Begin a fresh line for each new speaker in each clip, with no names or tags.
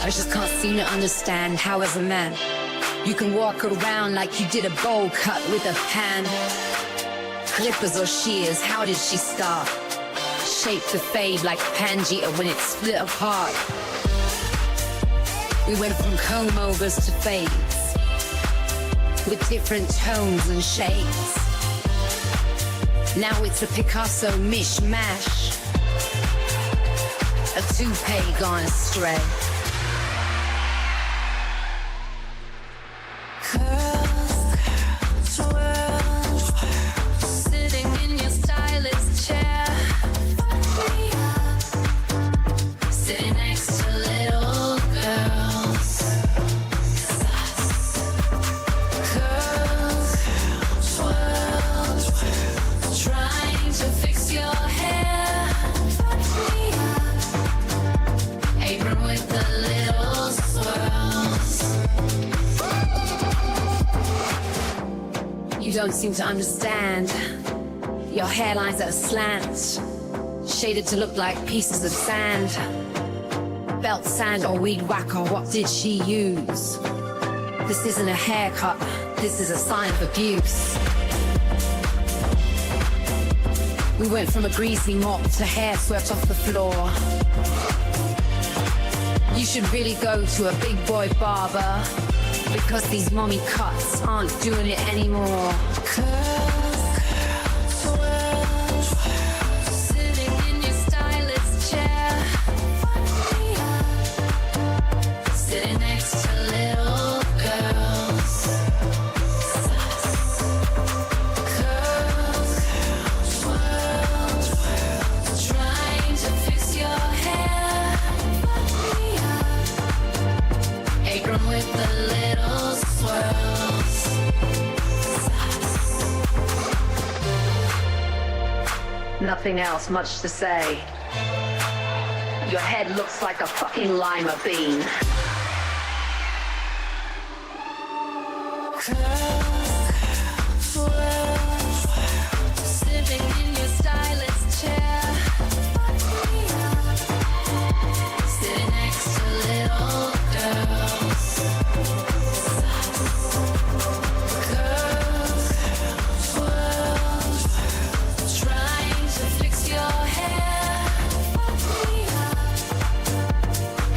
I just can't seem to understand how as a man you can walk around like you did a bowl cut with a pan. Clippers or shears, how did she start? Shape the fade like Pangea when it split apart. We went from comb overs to fades with different tones and shades. Now it's a Picasso mishmash, a toupee gone astray. Curls, twirls, sitting in your stylist chair. Sitting next to little girls. Curls, twirls, trying to fix your hair. Apron with the little swirls. You don't seem to understand. Your hairlines at a slant, shaded to look like pieces of sand. Belt sand or weed whacker, what did she use? This isn't a haircut, this is a sign of abuse. We went from a greasy mop to hair swept off the floor. You should really go to a big boy barber, because these mommy cuts aren't doing it anymore. Curls, twirls, sitting in your stylist chair. Sitting next to little girls. Curls, twirls, trying to fix your hair. Apron with the little swirls. Nothing else much to say. Your head looks like a fucking lima bean. Curls, twirls, sitting in your stylist chair. Sitting next to little girls. Curls, twirls, trying to fix your hair.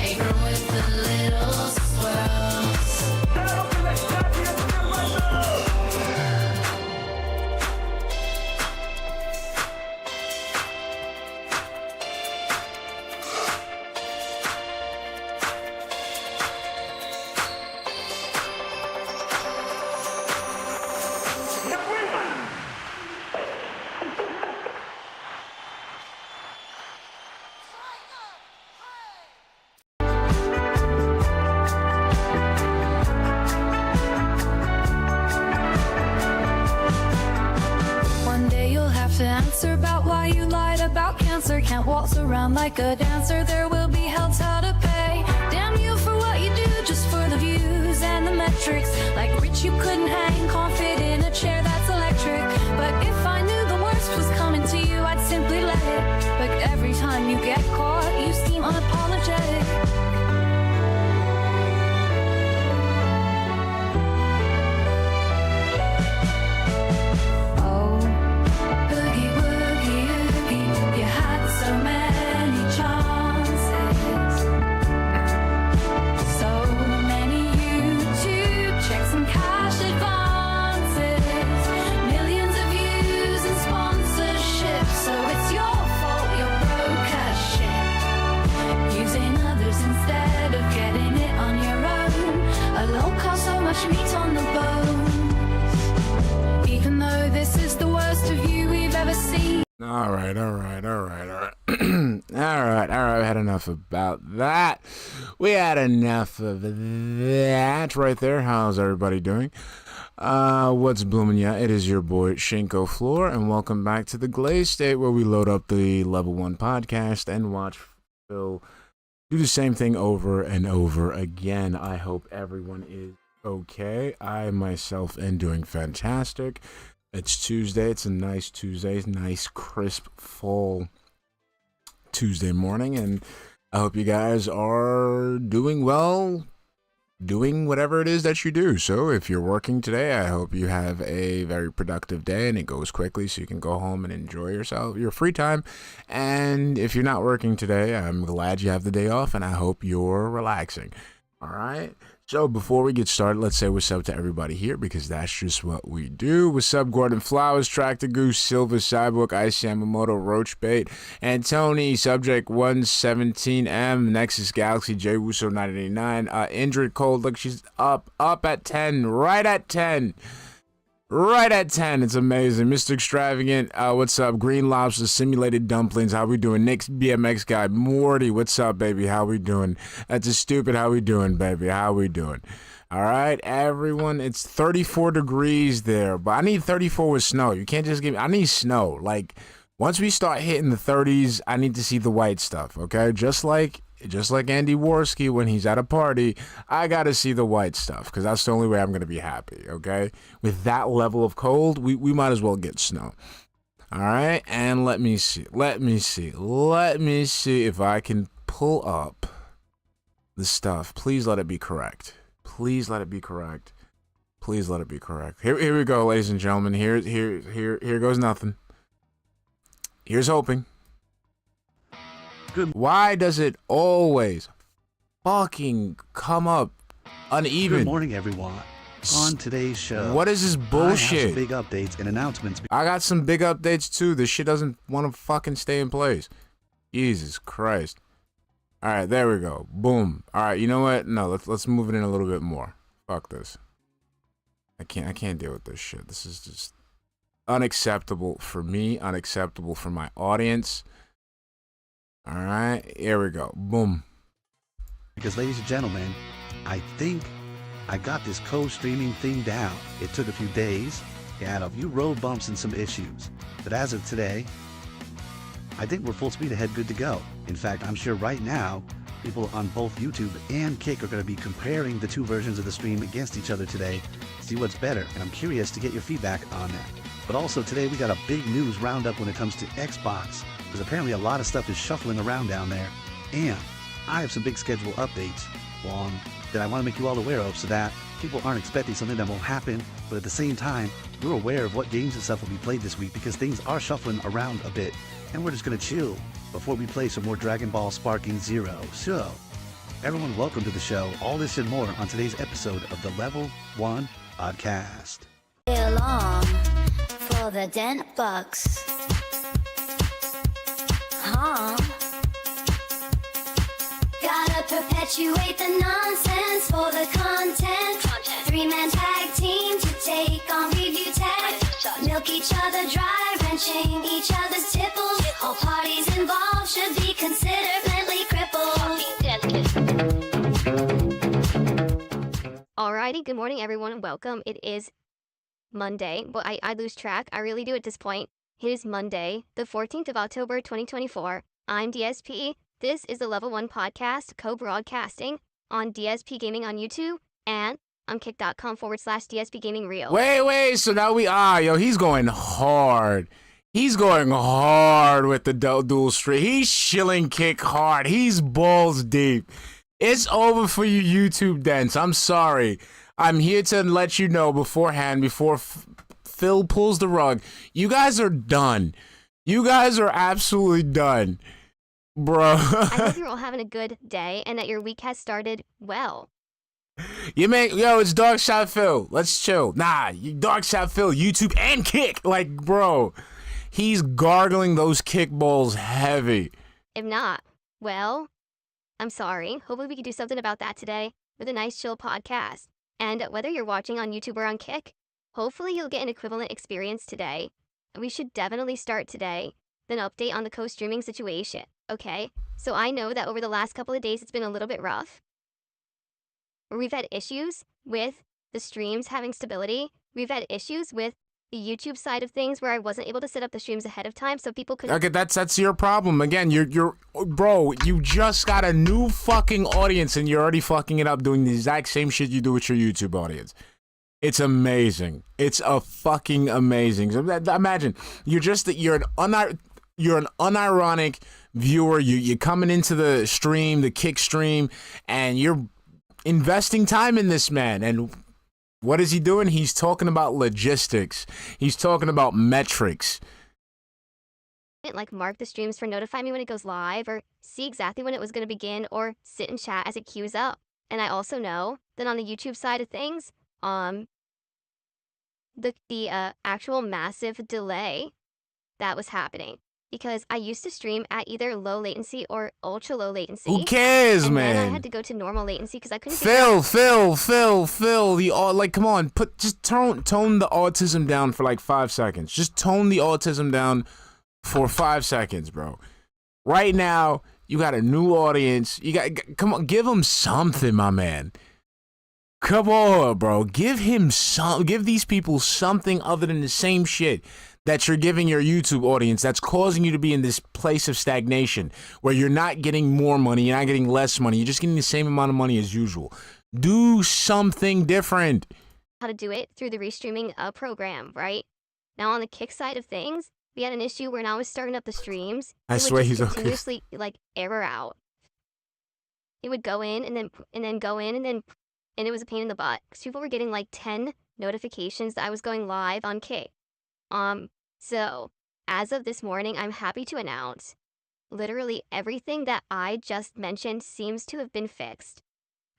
Apron with the little swirls.
One day you'll have to answer about why you lied about cancer. Can't waltz around like a dancer, there will be hell to pay. Damn you for what you do, just for the views and the metrics. Like rich you couldn't hang, can't fit in a chair that's electric. But if I knew the worst was coming to you, I'd simply let it. But every time you get caught, you seem unapologetic. Boogie woogie oogie, you had so many chances, so many YouTube checks and cash advances, millions of views and sponsorships. So it's your fault you're broke as shit, using others instead of getting it on your own. Alone costs so much meat on the bone. Even though this is the worst of you we've ever seen.
All right. All right. We had enough about that. We had enough of that right there. How's everybody doing? What's blooming? Yeah, it is your boy Shinko Fleur, and welcome back to the Glaze State, where we load up the Level 1 podcast and watch Phil do the same thing over and over again. I hope everyone is okay. I myself am doing fantastic. It's Tuesday. It's a nice Tuesday. Nice crisp fall Tuesday morning, and I hope you guys are doing well, doing whatever it is that you do. So if you're working today, I hope you have a very productive day and it goes quickly so you can go home and enjoy yourself, your free time. And if you're not working today, I'm glad you have the day off and I hope you're relaxing. All right. So before we get started, let's say what's up to everybody here because that's just what we do. What's up, Gordon Flowers, Tractor Goose, Silver, Cyborg, Ice Yamamoto, Roachbait, and Tony, Subject 117M, Nexus Galaxy, J Wuso 989, Indrid Cold. Look, she's up at 10, right at 10. Right at 10, it's amazing. Mr. Extravagant, what's up? Green Lobster, Simulated Dumplings, how we doing? Nick's BMX guy, Morty, what's up, baby? How we doing? That's a stupid, how we doing, baby? How we doing? All right, everyone, it's 34 degrees there, but I need 34 with snow. You can't just give me, I need snow. Like, once we start hitting the 30s, I need to see the white stuff, okay? Just like Andy Worski when he's at a party, I gotta see the white stuff because that's the only way I'm gonna be happy, okay? With that level of cold, we might as well get snow. All right, and let me see if I can pull up the stuff. Please let it be correct. Please let it be correct. Please let it be correct. Here we go, ladies and gentlemen. Here goes nothing. Here's hoping. Why does it always fucking come up uneven?
Good morning, everyone. On today's show,
what is this bullshit?
I have some big updates and announcements.
I got some big updates too. This shit doesn't want to fucking stay in place. Jesus Christ. All right, there we go. Boom. All right, you know what? No, let's move it in a little bit more. Fuck this. I can't deal with this shit. This is just unacceptable for me, unacceptable for my audience. All right, here we go. Boom.
Because, ladies and gentlemen, I think I got this co-streaming thing down. It took a few days. It had a few road bumps and some issues. But as of today, I think we're full speed ahead, good to go. In fact, I'm sure right now, people on both YouTube and Kick are going to be comparing the two versions of the stream against each other today, see what's better. And I'm curious to get your feedback on that. But also today, we got a big news roundup when it comes to Xbox. Because apparently a lot of stuff is shuffling around down there. And I have some big schedule updates that I want to make you all aware of so that people aren't expecting something that won't happen. But at the same time, we're aware of what games and stuff will be played this week because things are shuffling around a bit. And we're just going to chill before we play some more Dragon Ball Sparking Zero. So, everyone, welcome to the show. All this and more on today's episode of the Level 1 Podcast.
Along for the dent bucks. Gotta perpetuate the nonsense for the content. 3-man tag team to take on review tag. Milk each other dry, wrenching each other's tipples. All parties involved should be considered mentally crippled.
Alrighty, good morning everyone and welcome. It is Monday. Well, I lose track. I really do at this point. It is Monday, the 14th of October, 2024. I'm DSP. This is the Level 1 Podcast, co-broadcasting on DSPGaming on YouTube and on kick.com/DSPGaming Reel.
Wait, so now he's going hard. He's going hard with the dual stream. He's shilling Kick hard. He's balls deep. It's over for you YouTube dents. I'm sorry. I'm here to let you know beforehand, before Phil pulls the rug. You guys are done. You guys are absolutely done. Bro.
I hope you're all having a good day and that your week has started well.
It's darksydephil. Let's chill. Darksydephil, YouTube and Kick. Like, bro, he's gargling those kick balls heavy.
If not, well, I'm sorry. Hopefully we can do something about that today with a nice chill podcast. And whether you're watching on YouTube or on Kick, hopefully you'll get an equivalent experience today. We should definitely start today with an update on the co-streaming situation, okay? So I know that over the last couple of days it's been a little bit rough. We've had issues with the streams having stability. We've had issues with the YouTube side of things where I wasn't able to set up the streams ahead of time so people could...
Okay, that's your problem. Again, bro, you just got a new fucking audience and you're already fucking it up doing the exact same shit you do with your YouTube audience. It's amazing. It's a fucking amazing. Imagine, you're you're an unironic viewer. You're coming into the stream, the kick stream, and you're investing time in this man. And what is he doing? He's talking about logistics. He's talking about metrics.
Like mark the streams for notify me when it goes live, or see exactly when it was going to begin, or sit and chat as it queues up. And I also know that on the YouTube side of things, the actual massive delay that was happening, because I used to stream at either low latency or ultra low latency.
Who cares,
and
man?
Then I had to go to normal latency because I couldn't.
Phil, like, come on, just tone the autism down for like 5 seconds. Just tone the autism down for 5 seconds, bro. Right now, you got a new audience. Come on, give them something, my man. Come on, bro. Give these people something other than the same shit that you're giving your YouTube audience that's causing you to be in this place of stagnation where you're not getting more money, you're not getting less money, you're just getting the same amount of money as usual. Do something different.
How to do it through the restreaming program, right? Now on the kick side of things, we had an issue where when I was starting up the streams,
I
it
swear
would
he's
just
okay.
continuously like error out. It would go in and then go in and it was a pain in the butt because people were getting like 10 notifications that I was going live on Kick. So as of this morning, I'm happy to announce literally everything that I just mentioned seems to have been fixed.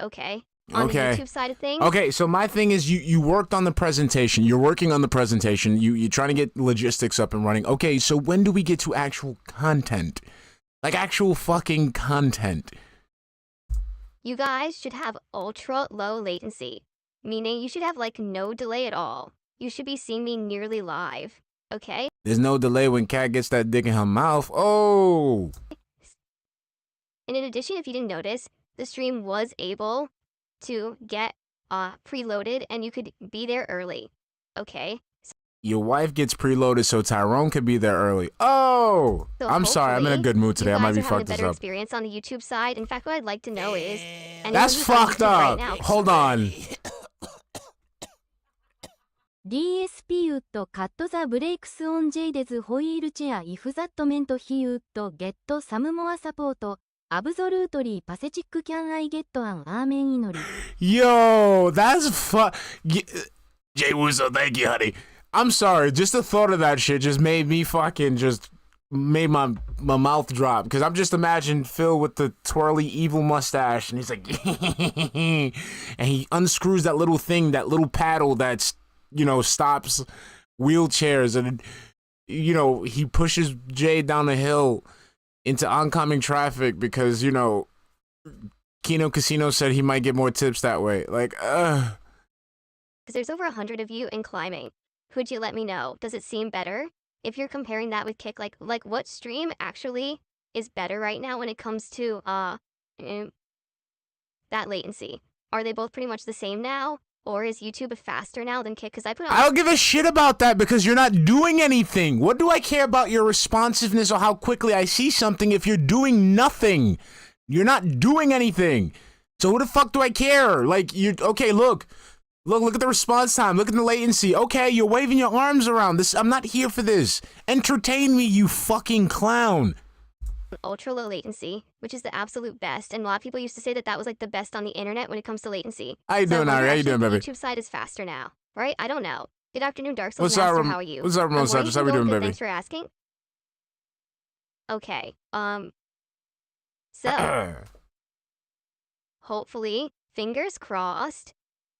Okay. On the YouTube side of things.
Okay, so my thing is you worked on the presentation. You're working on the presentation. You're trying to get logistics up and running. Okay, so when do we get to actual content? Like actual fucking content.
You guys should have ultra low latency, meaning you should have like no delay at all. You should be seeing me nearly live, okay?
There's no delay when Kat gets that dick in her mouth. Oh!
And in addition, if you didn't notice, the stream was able to get preloaded and you could be there early, okay?
Your wife gets preloaded so Tyrone could be there early. Oh!
So
I'm sorry, I'm in a good mood today. I might be
you guys are having
fucked
a
this
better
up.
experience on the YouTube side. In fact, what I'd like to know is...
That's fucked up! Hold on.
DSP would cut the brakes on Jade's wheelchair if that meant he would get some more support. Absolutely pathetic. Can I get an amen inori?
Yo, that's Jay Wusso, thank you, honey. I'm sorry, just the thought of that shit just made me fucking made my mouth drop, because I'm just imagining Phil with the twirly evil mustache and he's like and he unscrews that little thing, that little paddle that's, you know, stops wheelchairs, and, you know, he pushes Jay down the hill into oncoming traffic because, you know, Kino Casino said he might get more tips that way. Like,
Because there's over 100 of you in climbing. Could you let me know? Does it seem better? If you're comparing that with Kick, like what stream actually is better right now when it comes to that latency? Are they both pretty much the same now? Or is YouTube faster now than Kick? Because I
don't give a shit about that because you're not doing anything. What do I care about your responsiveness or how quickly I see something if you're doing nothing? You're not doing anything. So who the fuck do I care? Like, okay, look at the response time. Look at the latency. Okay, you're waving your arms around. I'm not here for this. Entertain me, you fucking clown.
Ultra low latency, which is the absolute best, and a lot of people used to say that was like the best on the internet when it comes to latency.
How you doing, Ari? How you doing, baby?
The YouTube side is faster now, right? I don't know. Good afternoon, Dark Souls
What's
Master.
up,
How are you?
What's up, Ramon Sanchez? How we doing, baby?
Thanks for asking. Okay. So hopefully, fingers crossed,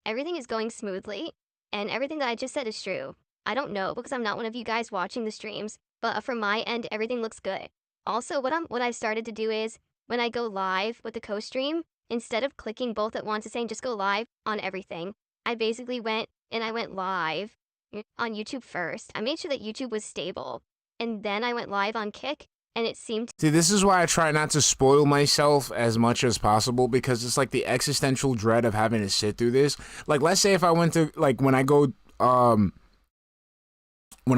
everything is going smoothly, and everything that I just said is true. I don't know because I'm not one of you guys watching the streams, but from my end, everything looks good. Also, what I've started to do is, when I go live with the co-stream, instead of clicking both at once and saying just go live on everything, I basically went live on YouTube first. I made sure that YouTube was stable, and then I went live on Kick, and it seemed...
See, this is why I try not to spoil myself as much as possible, because it's like the existential dread of having to sit through this. Like, let's say if I went to, like, when I go, when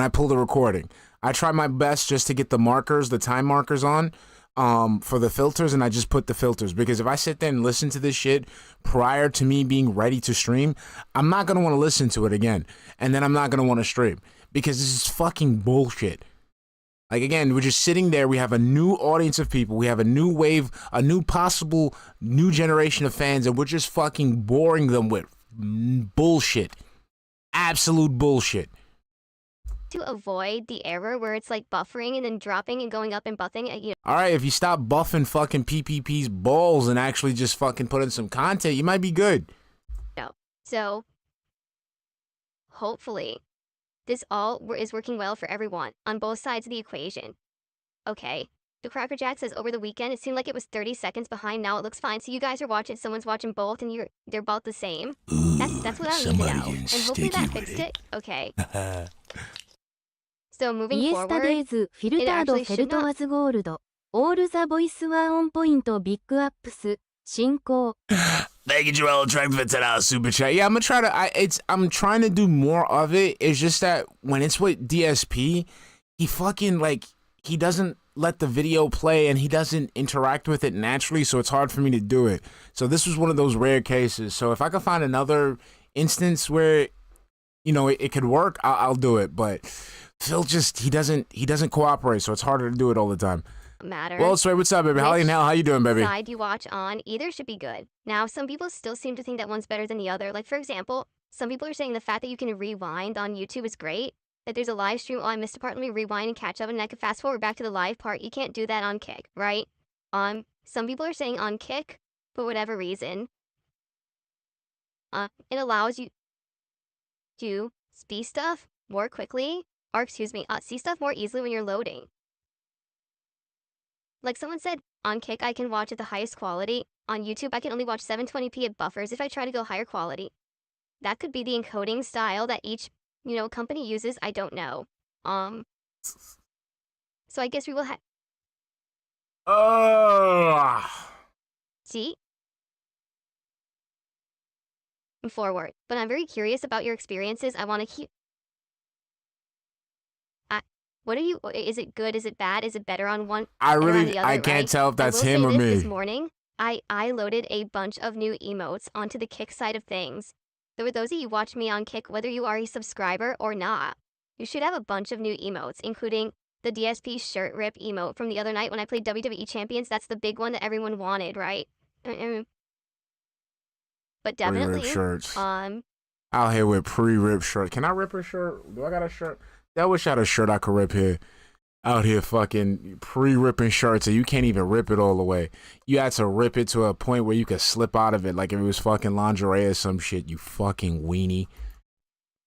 I pull the recording, I try my best just to get the markers, the time markers on for the filters, and I just put the filters, because if I sit there and listen to this shit prior to me being ready to stream, I'm not going to want to listen to it again, and then I'm not going to want to stream, because this is fucking bullshit. Like, again, we're just sitting there. We have a new audience of people. We have a new wave, a new possible new generation of fans, and we're just fucking boring them with bullshit. Absolute bullshit.
To avoid the error where it's like buffering and then dropping and going up and buffing,
All right, if you stop buffing fucking PPP's balls and actually just fucking put in some content, you might be good.
So, hopefully, this all is working well for everyone on both sides of the equation. Okay, the Cracker Jack says over the weekend it seemed like it was 30 seconds behind. Now it looks fine. So you guys are watching. Someone's watching both, and they're both the same. That's what I need to know. And hopefully that fixed it. Okay. So moving forward,
Yesterday's filtered felt was gold. All the voice were on point. Big ups. Shinko.
Thank you, Joel. Track for $10 super chat. Yeah, I'm gonna try to. I'm trying to do more of it. It's just that when it's with DSP, he fucking he doesn't let the video play and he doesn't interact with it naturally, so it's hard for me to do it. So this was one of those rare cases. So if I could find another instance where, it could work, I'll do it. But Phil he doesn't cooperate, so it's harder to do it all the time.
matter.
Well, Sway, what's up, baby? Holly and Hal, how you doing, baby?
Side you watch on, either should be good. Now, some people still seem to think that one's better than the other. Like, for example, some people are saying the fact that you can rewind on YouTube is great. That there's a live stream, I missed a part, let me rewind and catch up, and I can fast forward back to the live part. You can't do that on Kick, right? Some people are saying on Kick, for whatever reason, it allows you to see stuff more quickly, or see stuff more easily when you're loading. Like someone said, on Kick I can watch at the highest quality. On YouTube I can only watch 720p at buffers if I try to go higher quality. That could be the encoding style that each, company uses. I don't know. So I guess we will see forward. But I'm very curious about your experiences. I want to keep. Is it good? Is it bad? Is it better on one?
I can't tell if that's him or me.
This morning, I loaded a bunch of new emotes onto the Kick side of things. So for those of you who watch me on Kick, whether you are a subscriber or not, you should have a bunch of new emotes, including the DSP shirt rip emote from the other night when I played WWE Champions. That's the big one that everyone wanted, right? But definitely,
pre-rip shirts. Out here with pre-rip shirt. Can I rip a shirt? Do I got a shirt? I wish I had a shirt I could rip here. Out here fucking pre-ripping shirts and you can't even rip it all the way. You had to rip it to a point where you could slip out of it like if it was fucking lingerie or some shit, you fucking weenie.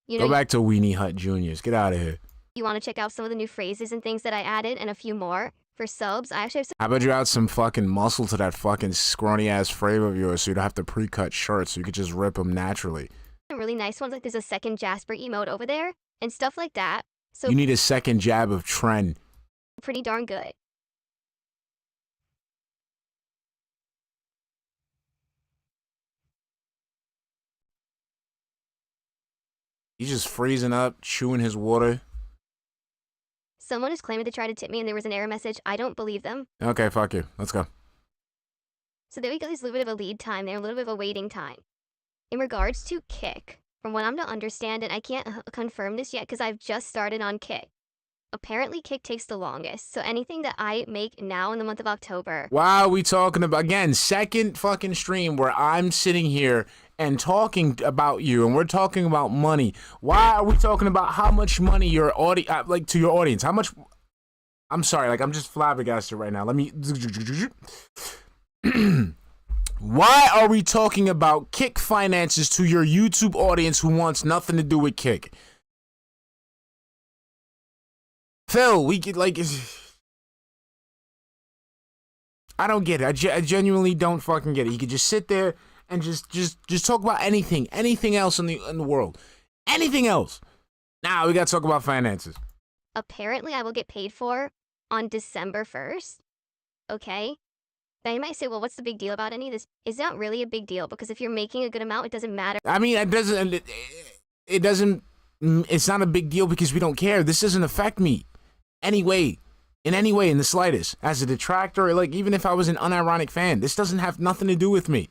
Go back to Weenie Hut Juniors. Get out of here.
You want to check out some of the new phrases and things that I added and a few more for subs? I actually have some.
How about you add some fucking muscle to that fucking scrawny ass frame of yours so you don't have to pre-cut shirts so you could just rip them naturally.
Really nice ones, like there's a second Jasper emote over there and stuff like that. So
you need a second jab of trend.
Pretty darn good.
He's just freezing up, chewing his water.
Someone is claiming to try to tip me and there was an error message. I don't believe them.
Okay, fuck you. Let's go.
So there we go. There's a little bit of a lead time there, a little bit of a waiting time. In regards to Kick, from what I'm to understand, and I can't confirm this yet because I've just started on Kick. Apparently, Kick takes the longest. So anything that I make now in the month of October.
Why are we talking about, again, second fucking stream where I'm sitting here and talking about you and we're talking about money. Why are we talking about how much money your audience, to your audience? How much? I'm sorry, I'm just flabbergasted right now. Let me. Why are we talking about Kick finances to your YouTube audience who wants nothing to do with Kick? Phil, we could I don't get it. I genuinely don't fucking get it. You could just sit there and just talk about anything else in the world, anything else. Now we gotta talk about finances.
Apparently, I will get paid for on December 1st. Okay. Now you might say, well, what's the big deal about any of this? It's not really a big deal because if you're making a good amount, it doesn't matter.
I mean, it doesn't. It's not a big deal because we don't care. This doesn't affect me in any way, in the slightest. As a detractor, even if I was an unironic fan, this doesn't have nothing to do with me.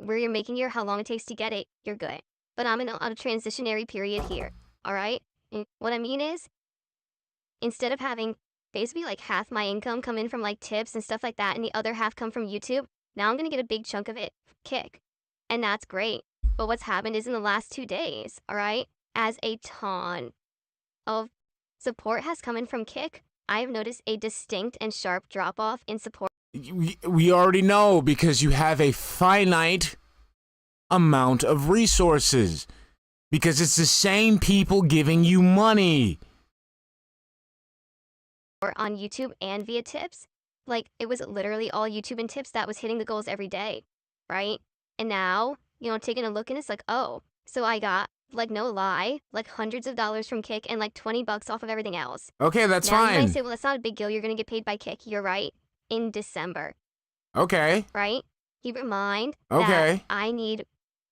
Where you're making how long it takes to get it, you're good. But I'm on a transitionary period here, all right? And what I mean is, instead of having basically like half my income come in from like tips and stuff like that and the other half come from YouTube, now I'm gonna get a big chunk of it Kick. And that's great. But what's happened is in the last 2 days, all right, as a ton of support has come in from Kick, I have noticed a distinct and sharp drop off in support.
We already know because you have a finite amount of resources. Because it's the same people giving you money.
On YouTube and via tips. Like, it was literally all YouTube and tips that was hitting the goals every day, right? And now, taking a look and it's like, oh, so I got, like, no lie, like hundreds of dollars from Kick and like $20 off of everything else.
Okay, that's
now,
fine.
You might say, well, that's not a big deal. You're going to get paid by Kick. You're right. In December.
Okay.
Right? Keep in mind
Okay.
that I need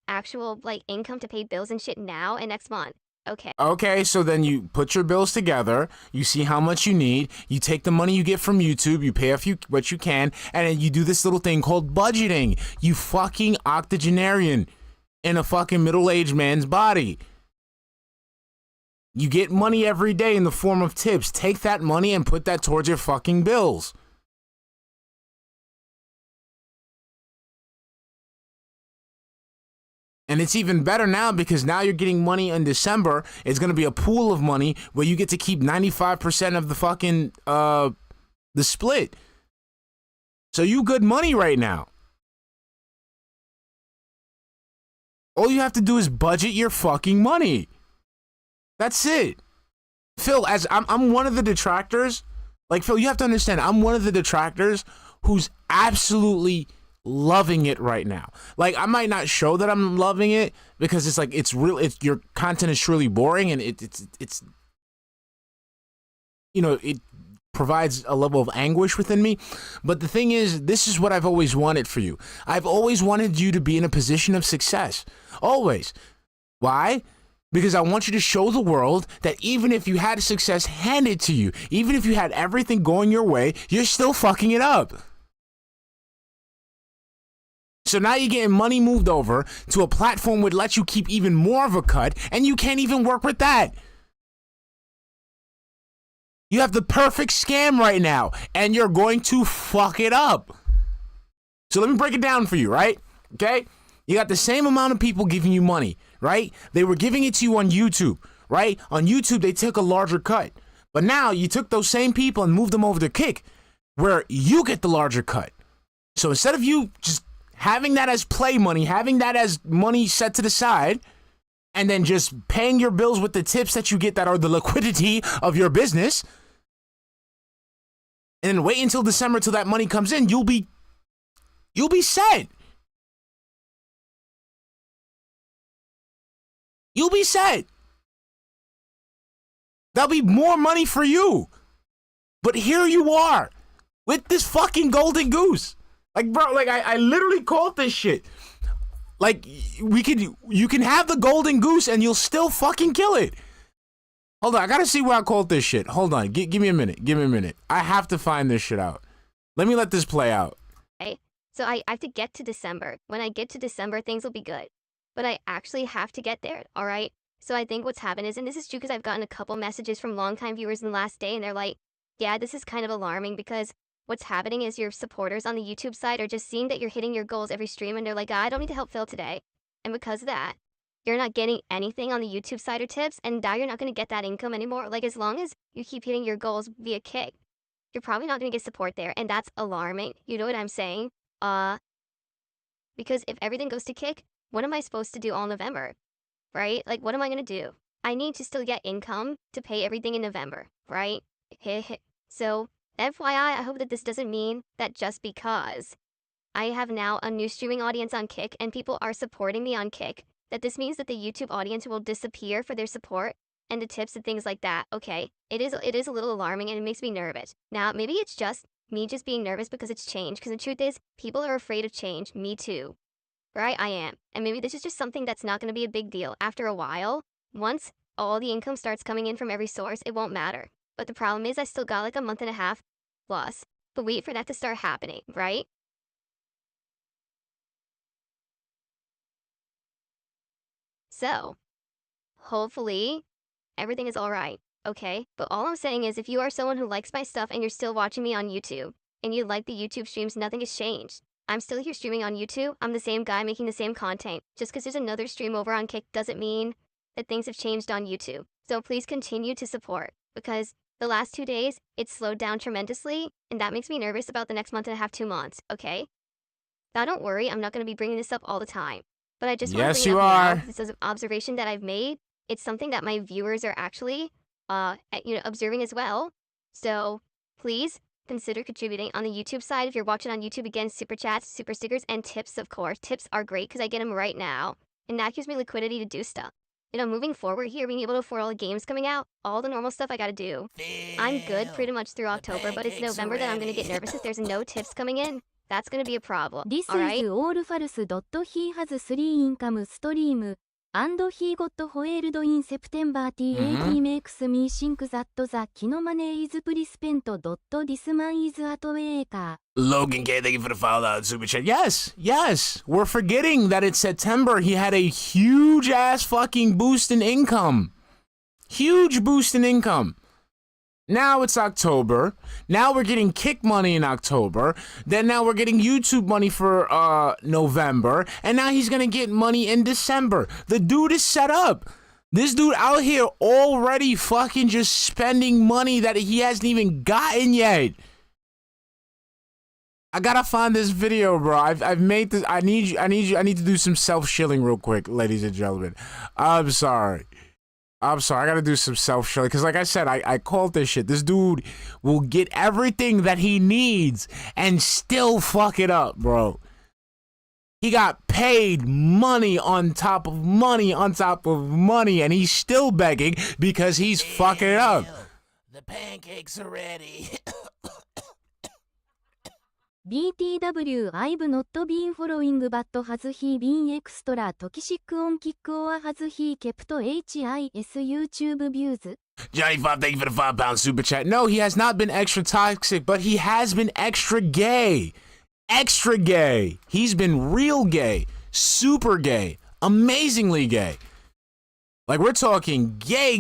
actual, like, income to pay bills and shit now and next month. Okay.
Okay, so then you put your bills together, you see how much you need, you take the money you get from YouTube, you pay what you can, and then you do this little thing called budgeting. You fucking octogenarian in a fucking middle-aged man's body. You get money every day in the form of tips. Take that money and put that towards your fucking bills. And it's even better now because now you're getting money in December. It's going to be a pool of money where you get to keep 95% of the fucking, the split. So you good money right now. All you have to do is budget your fucking money. That's it. Phil, as I'm one of the detractors. Like, Phil, you have to understand, I'm one of the detractors who's absolutely loving it right now. Like, I might not show that I'm loving it because it's like your content is truly boring and it's it provides a level of anguish within me. But the thing is, this is what I've always wanted for you. I've always wanted you to be in a position of success. Always. Why? Because I want you to show the world that even if you had success handed to you, even if you had everything going your way, you're still fucking it up. So now you're getting money moved over to a platform that lets you keep even more of a cut, and you can't even work with that. You have the perfect scam right now, and you're going to fuck it up. So let me break it down for you, right? Okay? You got the same amount of people giving you money, right? They were giving it to you on YouTube, right? On YouTube, they took a larger cut. But now you took those same people and moved them over to Kick, where you get the larger cut. So instead of you just having that as play money, having that as money set to the side, and then just paying your bills with the tips that you get that are the liquidity of your business, and then wait until December till that money comes in, you'll be set. You'll be set. There'll be more money for you. But here you are with this fucking golden goose. Like, bro, like I literally called this shit. Like, you can have the golden goose and you'll still fucking kill it. Hold on, I gotta see where I called this shit. Hold on, give me a minute. Give me a minute. I have to find this shit out. Let me let this play out.
Okay, so I have to get to December. When I get to December, things will be good. But I actually have to get there, all right? So I think what's happened is, and this is true because I've gotten a couple messages from longtime viewers in the last day, and they're like, yeah, this is kind of alarming because what's happening is your supporters on the YouTube side are just seeing that you're hitting your goals every stream, and they're like, I don't need to help Phil today. And because of that, you're not getting anything on the YouTube side or tips, and now you're not going to get that income anymore. Like, as long as you keep hitting your goals via Kick, you're probably not going to get support there, and that's alarming. You know what I'm saying? Because if everything goes to Kick, what am I supposed to do all November, right? Like, what am I going to do? I need to still get income to pay everything in November, right? So, FYI, I hope that this doesn't mean that just because I have now a new streaming audience on Kick and people are supporting me on Kick, that this means that the YouTube audience will disappear for their support and the tips and things like that. Okay, it is a little alarming and it makes me nervous. Now, maybe it's just me just being nervous because it's change, because the truth is, people are afraid of change. Me too. Right? I am. And maybe this is just something that's not going to be a big deal. After a while, once all the income starts coming in from every source, it won't matter. But the problem is I still got like a month and a half plus. But wait for that to start happening, right? So, hopefully, everything is all right. okay? But all I'm saying is if you are someone who likes my stuff and you're still watching me on YouTube, and you like the YouTube streams, nothing has changed. I'm still here streaming on YouTube. I'm the same guy making the same content. Just because there's another stream over on Kick doesn't mean that things have changed on YouTube. So please continue to support, because the last 2 days, it's slowed down tremendously, and that makes me nervous about the next month and a half, 2 months, okay? Now don't worry, I'm not going to be bringing this up all the time. But I just want to
Yes,
bring
you
it up
are.
now. This is an observation that I've made. It's something that my viewers are actually, observing as well. So please consider contributing on the YouTube side. If you're watching on YouTube, again, super chats, super stickers, and tips, of course. Tips are great because I get them right now. And that gives me liquidity to do stuff. Moving forward here, being able to afford all the games coming out, all the normal stuff I gotta do. I'm good pretty much through October, but it's November that I'm gonna get nervous if there's no tips coming in. That's gonna be a problem.
This
alright?
is all false. He has 3 income stream. And he got foiled in September. TAT makes me think that the kino money is pre-spent. This man is at work.
Logan K, thank you for the follow super chat. Yes. We're forgetting that it's September. He had a huge ass fucking boost in income. Huge boost in income. Now it's October. Now we're getting Kick money in October. Then now we're getting YouTube money for November. And now he's gonna get money in December. The dude is set up. This dude out here already fucking just spending money that he hasn't even gotten yet. I gotta find this video, bro. I've made this. I need to do some self-shilling real quick, ladies and gentlemen. I'm sorry. I gotta do some self-shilling. Because like I said, I called this shit. This dude will get everything that he needs and still fuck it up, bro. He got paid money on top of money on top of money, and he's still begging because he's fucking it up.
The pancakes are ready.
BTW, I've not been following, but has he been extra toxic on Kick, or has he kept HIS YouTube views?
Johnny 5, thank you for the £5 super chat. No, he has not been extra toxic, but he has been extra gay. Extra gay. He's been real gay. Super gay. Amazingly gay. Like, we're talking gay.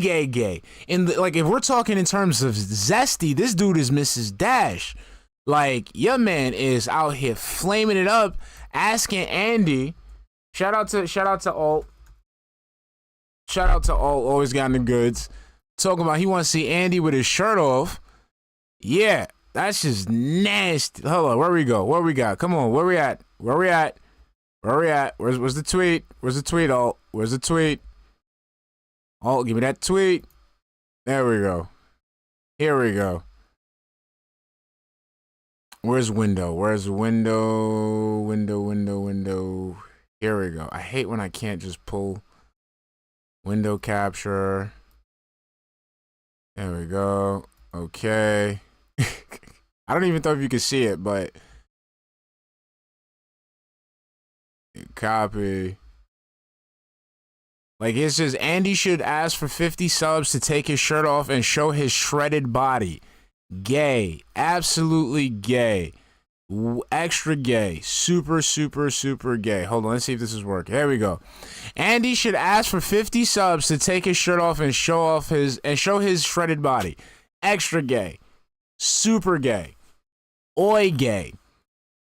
Like, if we're talking in terms of zesty, this dude is Mrs. Dash. Like, your man is out here flaming it up, asking Andy. Shout out to Alt. Shout out to Alt, always got in the goods. Talking about he wants to see Andy with his shirt off. Yeah, that's just nasty. Hold on, where we go? What we got? Come on, where we at? Where's the tweet? Where's the tweet, Alt? Where's the tweet? Alt, give me that tweet. There we go. Here we go. Where's window? Window. Here we go. I hate when I can't just pull window capture. There we go. Okay. I don't even know if you can see it, but copy. Like, it's just Andy should ask for 50 subs to take his shirt off and show his shredded body. Gay, absolutely gay, extra gay, super gay. Hold on, let's see if this is working. There we go. Andy should ask for 50 subs to take his shirt off and show his shredded body. Extra gay, super gay, oi gay,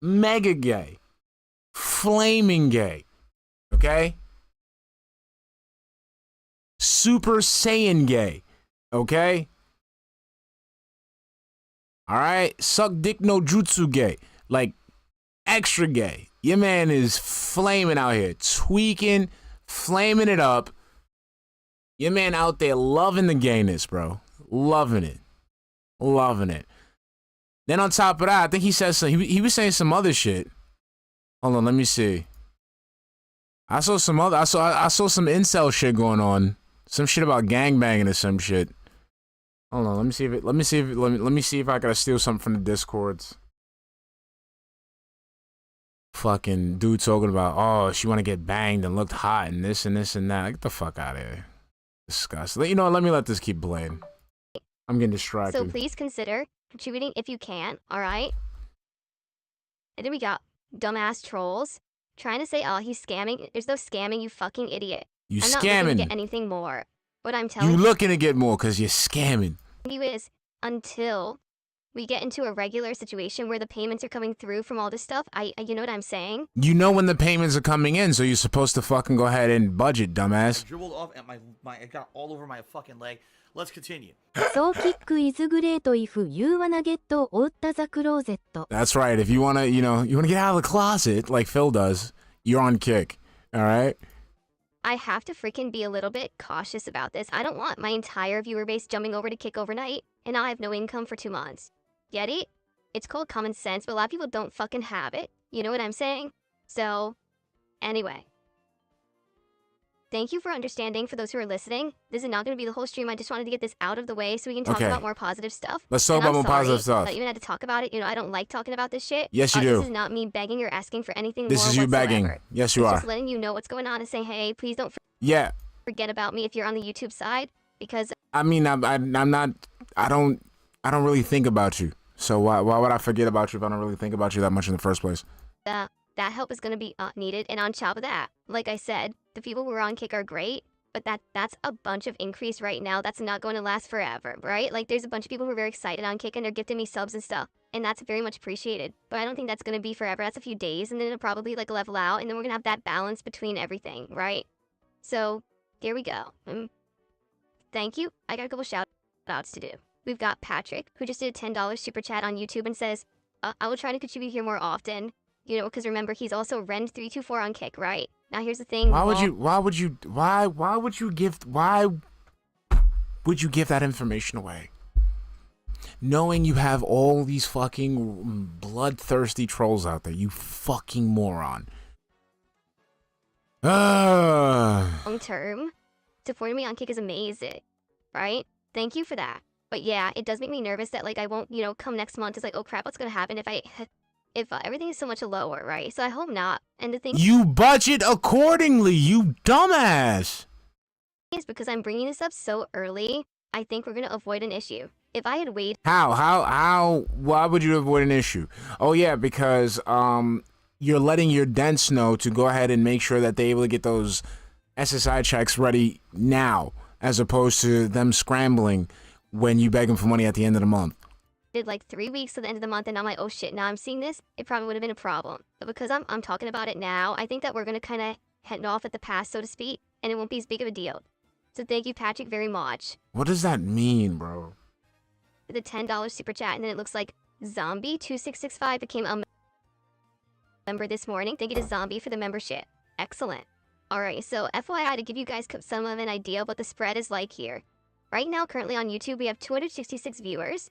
mega gay, flaming gay. Okay? Super Saiyan gay. Okay? Alright, suck dick no jutsu gay. Like, extra gay. Your man is flaming out here. Tweaking, flaming it up. Your man out there loving the gayness, bro. Loving it. Then on top of that, I think he said some, he was saying some other shit. Hold on, let me see. I saw some incel shit going on. Some shit about gangbanging or some shit. Hold on, let me see if I gotta steal something from the Discords. Fucking dude talking about, oh, she wanna get banged and looked hot and this and this and that. Get the fuck out of here. Disgusting. You know what, let me let this keep playing. I'm getting distracted.
So please consider contributing if you can, alright? And then we got dumbass trolls trying to say, oh, he's scamming. There's no scamming, you fucking idiot.
You
I'm not looking to
scamming.
get anything more. What I'm
You
telling
looking to get more because you're scamming.
you is until we get into a regular situation where the payments are coming through from all this stuff, you know what I'm saying?
You know when the payments are coming in, so you're supposed to fucking go ahead and budget, dumbass.
I dribbled off and it got all over my fucking leg. Let's continue.
So kick is great if you wanna get out the closet.
That's right. If you want to, you want to get out of the closet like Phil does, you're on Kick. All right?
I have to freaking be a little bit cautious about this. I don't want my entire viewer base jumping over to Kick overnight, and now I have no income for 2 months. Get it? It's called common sense, but a lot of people don't fucking have it. You know what I'm saying? So, anyway. Thank you for understanding. For those who are listening, this is not going to be the whole stream. I just wanted to get this out of the way so we can talk
Okay.
about more positive stuff.
Let's talk
And
about
I'm
more positive
sorry
stuff.
that you even had to talk about it. I don't like talking about this shit.
Yes, you do.
This is not me begging or asking for anything
This
more
is you
whatsoever.
begging. Yes, you
It's
are.
just letting you know what's going on and saying, hey, please don't
Yeah.
forget about me if you're on the YouTube side, because
I mean, I'm not. I don't really think about you. So why would I forget about you if I don't really think about you that much in the first place?
that help is going to be needed. And on top of that, like I said, the people who are on Kick are great, but that's a bunch of increase right now. That's not going to last forever, right? Like there's a bunch of people who are very excited on Kick and they're gifting me subs and stuff, and that's very much appreciated. But I don't think that's going to be forever. That's a few days, and then it'll probably like level out, and then we're going to have that balance between everything, right? So here we go. Thank you. I got a couple shout outs to do. We've got Patrick, who just did a $10 super chat on YouTube and says, I will try to contribute here more often. Because remember, he's also Ren324 on Kick, right? Now here's the thing.
Why would you give that information away? Knowing you have all these fucking bloodthirsty trolls out there, you fucking moron.
Long term, supporting me on Kick is amazing, right? Thank you for that. But yeah, it does make me nervous that like I won't, come next month. It's like, oh crap, what's gonna happen if everything is so much lower, right? So I hope not. And the thing
You budget accordingly, you dumbass.
is, because I'm bringing this up so early, I think we're gonna avoid an issue. If I had waited,
How? Why would you avoid an issue? Oh yeah, because you're letting your dents know to go ahead and make sure that they're able to get those SSI checks ready now, as opposed to them scrambling when you beg them for money at the end of the month.
like 3 weeks to the end of the month, and I'm like, oh shit, now I'm seeing this, it probably would have been a problem. But because I'm talking about it now, I think that we're gonna kind of head off at the pass, so to speak, and it won't be as big of a deal. So thank you, Patrick, very much.
What does that mean, bro?
The $10 super chat, and then it looks like Zombie2665 became a member this morning. Thank you to Zombie for the membership. Excellent. Alright, so FYI, to give you guys some of an idea of what the spread is like here. Right now, currently on YouTube, we have 266 viewers.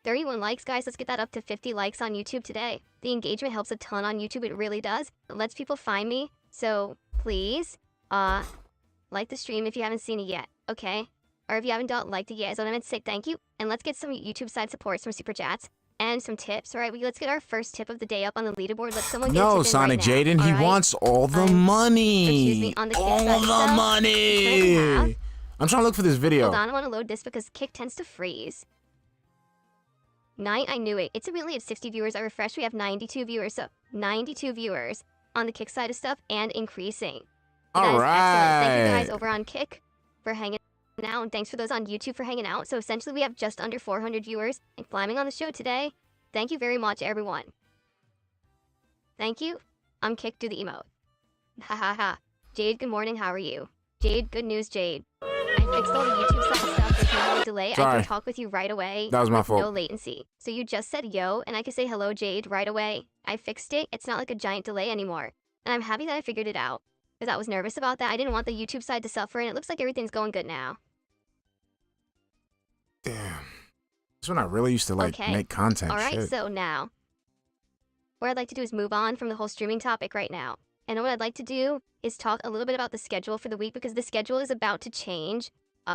31 likes, guys. Let's get that up to 50 likes on YouTube today. The engagement helps a ton on YouTube. It really does. It lets people find me. So please, like the stream if you haven't seen it yet, okay? Or if you haven't liked it yet, is what I meant to say. Thank you. And let's get some YouTube side support, some super chats, and some tips. All right, let's get our first tip of the day up on the leaderboard. Let someone get a tip
No,
in
Sonic
right now,
Jaden, he
all right?
wants all the
Excuse
money.
me, on the Kick
All
side
the
stuff,
money. I'm trying to look for this video.
Hold on, I want to load this because Kick tends to freeze. 9, I knew it. It's really at 60 viewers. I refreshed. We have 92 viewers. So 92 viewers on the Kick side of stuff and increasing.
All
Excellent. Thank you
right.
guys over on Kick for hanging out, and thanks for those on YouTube for hanging out. So essentially, we have just under 400 viewers and climbing on the show today. Thank you very much, everyone. Thank you. I'm Kick, do the emote. Ha ha ha. Jade, good morning. How are you? Jade, good news, Jade. I fixed all the YouTube side stuff. There's no delay. I
Sorry.
can talk with you right away.
That was my
with
fault.
No latency. So you just said yo, and I can say hello, Jade, right away. I fixed it. It's not like a giant delay anymore. And I'm happy that I figured it out, because I was nervous about that. I didn't want the YouTube side to suffer, and it looks like everything's going good now.
Damn. This one I really used to like
Okay.
make content.
All right,
Shit.
so now, what I'd like to do is move on from the whole streaming topic right now. And what I'd like to do is talk a little bit about the schedule for the week, because the schedule is about to change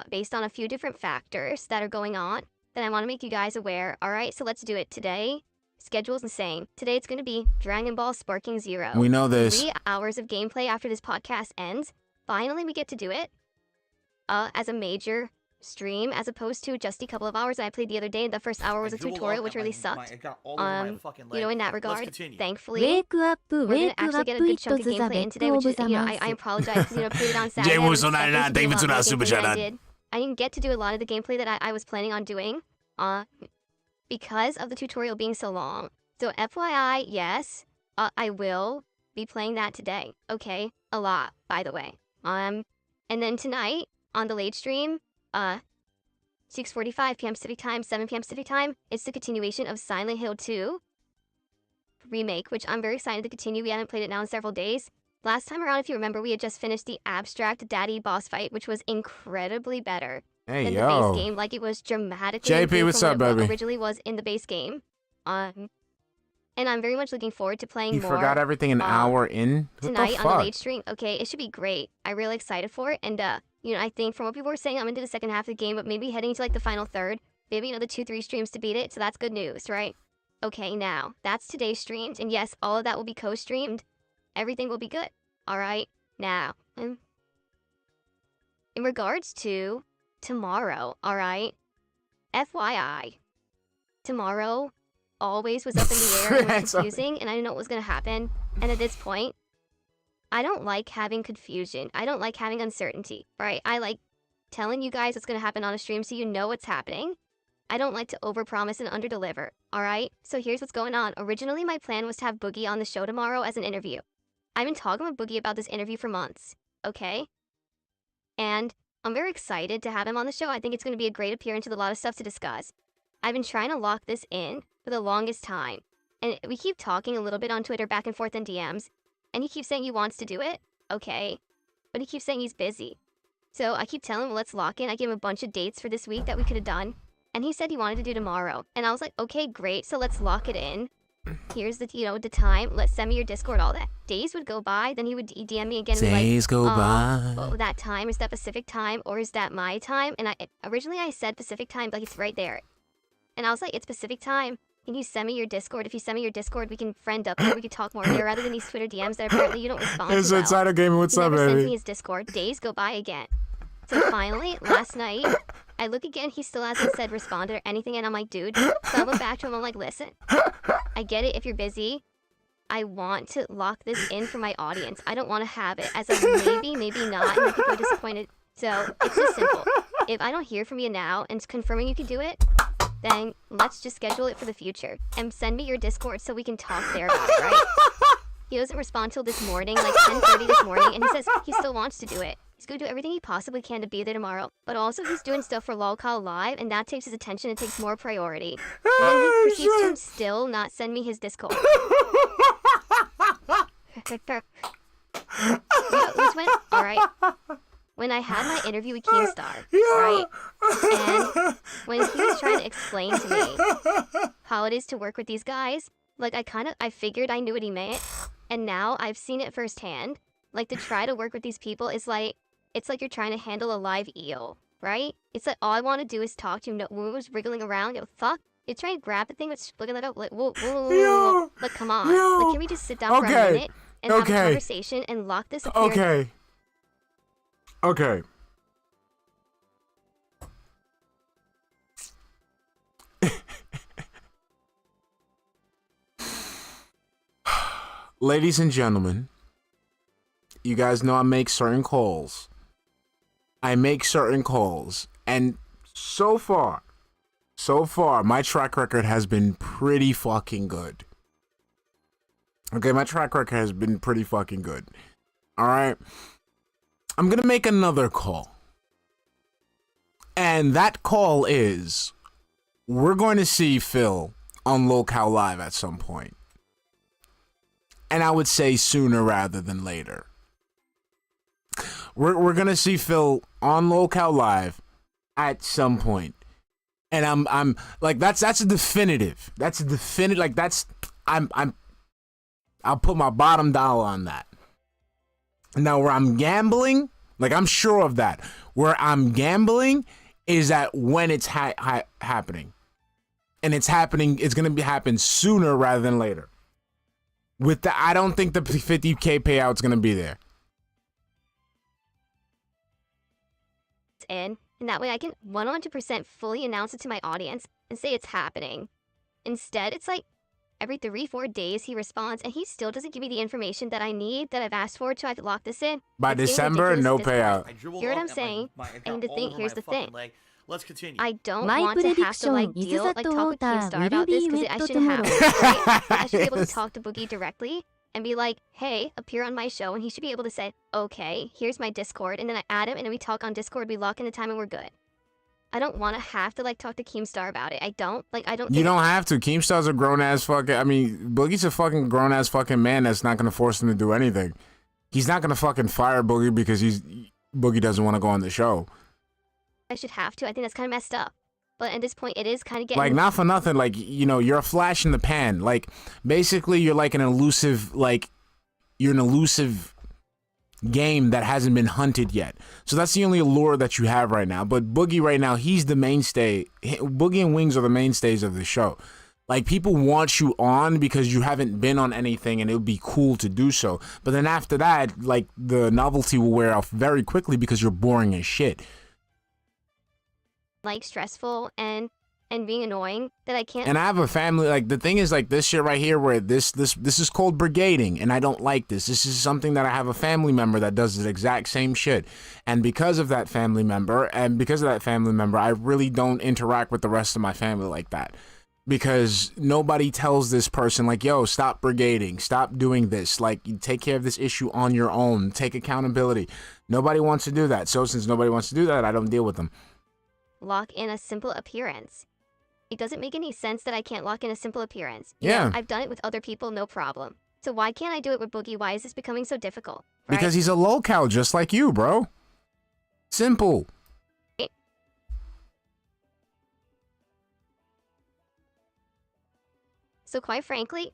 based on a few different factors that are going on that I want to make you guys aware. All right, so let's do it. Today, schedule is the same. Today it's going to be Dragon Ball Sparking Zero.
We know this.
3 hours of gameplay after this podcast ends. Finally, we get to do it as a major stream as opposed to just a couple of hours I played the other day. The first hour was a tutorial, which really sucked. You know, in that regard, thankfully,
ウェイクアップ、ウ
we're
ェ
gonna
イクア
actually
ッ
get a
プ、
good
イッ
chunk
ト
of
ズ・ザ・
gameplay
ベ
in
ッ
today,
ド・オ
which
ブ・
is,
ザ・
you know,
マン
I
ス。
apologize because, you know, played it on Saturday.
Jay
I was
Wusso
expecting
99,
to do
thank
a
you
lot
for
more
that super
gameplay than I
chat.
did. I didn't get to do a lot of the gameplay that I was planning on doing, because of the tutorial being so long. So FYI, yes, I will be playing that today. Okay, a lot, by the way. And then tonight on the late stream, 6:45 p.m. Pacific time, 7 p.m. Pacific time, it's the continuation of Silent Hill 2 remake, which I'm very excited to continue. We haven't played it now in several days. Last time around, if you remember, we had just finished the abstract daddy boss fight, which was incredibly better
Hey,
than the
yo.
base game. Like, it was dramatically
JP,
improved
what's
from
up,
what
baby?
it originally was in the base game. And I'm very much looking forward to playing
You
more
forgot everything an hour in? What
tonight
the
on the
fuck?
late stream. Okay, it should be great. I'm really excited for it. And, you know, I think from what people were saying, I'm into the second half of the game, but maybe heading to, like, the final third. Maybe another 2-3 streams to beat it, so that's good news, right? Okay, now, that's today's streams, and yes, all of that will be co-streamed. Everything will be good, alright? Now, in regards to tomorrow, alright? FYI, tomorrow always was up in the air and was confusing, and I didn't know what was going to happen. And at this point, I don't like having confusion. I don't like having uncertainty, right? I like telling you guys what's going to happen on a stream so you know what's happening. I don't like to overpromise and underdeliver, alright? So here's what's going on. Originally, my plan was to have Boogie on the show tomorrow as an interview. I've been talking with Boogie about this interview for months, okay? And I'm very excited to have him on the show. I think it's going to be a great appearance with a lot of stuff to discuss. I've been trying to lock this in for the longest time. And we keep talking a little bit on Twitter, back and forth in DMs. And he keeps saying he wants to do it, okay? But he keeps saying he's busy. So I keep telling him, let's lock in. I gave him a bunch of dates for this week that we could have done. And he said he wanted to do tomorrow. And I was like, okay, great. So let's lock it in. Here's the, you know, the time. Let's send me your Discord, all that. Days would go by. Then he would DM me again. And be like,
Days go by.
oh, that time, is that Pacific time or is that my time? And originally I said Pacific time, like it's right there. And I was like, it's Pacific time. Can you send me your Discord? If you send me your Discord, we can friend up here. We can talk more here rather than these Twitter DMs that apparently you don't respond
It's
to well.
Insider Gaming. What's
He
up,
never sends me
baby?
his Discord. Days go by again. So finally, last night, I look again. He still hasn't said responded or anything. And I'm like, dude. So I went back to him. I'm like, listen, I get it if you're busy. I want to lock this in for my audience. I don't want to have it as a maybe, maybe not, and then people are disappointed. So it's just simple. If I don't hear from you now and it's confirming you can do it, then let's just schedule it for the future. And send me your Discord so we can talk there about it, right? He doesn't respond till this morning, like 10:30 this morning, and he says he still wants to do it. He's going to do everything he possibly can to be there tomorrow. But also he's doing stuff for LOLCAL Live, and that takes his attention and takes more priority. And then he proceeds to still not send me his Discord. Which went, alright. When I had my interview with Keemstar, right? And when he was trying to explain to me how it is to work with these guys, like I figured I knew what he meant, and now I've seen it firsthand. Like, to try to work with these people is like, it's like you're trying to handle a live eel, right? It's like, all I want to do is talk to him. When it was wriggling around, yo, fuck. It's trying to grab the thing, but looking it up, like, whoa, whoa, whoa, whoa, whoa. Like, come on. Like, can we just sit down for a minute and have a conversation and lock this up here?
Okay. Ladies and gentlemen, you guys know I make certain calls. And so far, my track record has been pretty fucking good. Okay, my track record has been pretty fucking good. Alright? I'm gonna make another call. And that call is, we're going to see Phil on LOLCAL Live at some point. And I would say sooner rather than later. We're gonna see Phil on LOLCAL Live at some point. And I'm like, that's a definitive. That's a definitive, like I'll put my bottom dollar on that. Now where I'm gambling, like I'm sure of that. Where I'm gambling is that when it's happening. And it's gonna happen sooner rather than later. With the, I don't think the 50K payout's gonna be there.
In, and that way I can 100% fully announce it to my audience and say it's happening. Instead, it's like every 3-4 days he responds and he still doesn't give me the information that I need, that I've asked for, so I could lock this in.
By
It's getting
December,
ridiculous
no
at this point.
payout.
I dribbled
Hear what
off
I'm
and
saying?
it
I
got
need to
all
think,
over
here's
my
the
fucking
thing.
leg. Let's continue.
I don't
My
want to have to
prediction
like
is
deal,
that
like
the
talk with
water
Keemstar
will
about
be
this because I
wet
shouldn't have
tomorrow.
to, right? I should be able to
Yes.
talk to Boogie directly and be like, hey, appear on my show, and he should be able to say, okay, here's my Discord, and then I add him, and then we talk on Discord, we lock in the time, and we're good. I don't want to have to like talk to Keemstar about it. I don't
You
think
don't have to. Keemstar's a grown ass fucking. I mean, Boogie's a fucking grown ass fucking man that's not gonna force him to do anything. He's not gonna fucking fire Boogie because Boogie doesn't want to go on the show.
I should have to. I think that's kind of messed up. But at this point, it is kind of getting
Like, not for nothing. Like, you know, you're a flash in the pan. Like, basically, you're like an elusive. Like, you're an elusive game that hasn't been hunted yet. So that's the only allure that you have right now. But Boogie right now, he's the mainstay. Boogie and Wings are the mainstays of the show. Like, people want you on because you haven't been on anything and it would be cool to do so. But then after that, like, the novelty will wear off very quickly because you're boring as shit.
like stressful and being annoying that I can't.
And I have a family. Like, the thing is, like, this shit right here, where this is called brigading, and I don't like this. This is something that I have a family member that does the exact same shit, and because of that family member, I really don't interact with the rest of my family like that, because nobody tells this person like, yo, stop brigading, stop doing this, like, you take care of this issue on your own, take accountability. Nobody wants to do that. So since nobody wants to do that, I don't deal with them.
Lock in a simple appearance. It doesn't make any sense that I can't lock in a simple appearance. You
Yeah.
know, I've done it with other people, no problem. So why can't I do it with Boogie? Why is this becoming so difficult? Right?
Because he's a lolcow just like you, bro. Simple.
So quite frankly,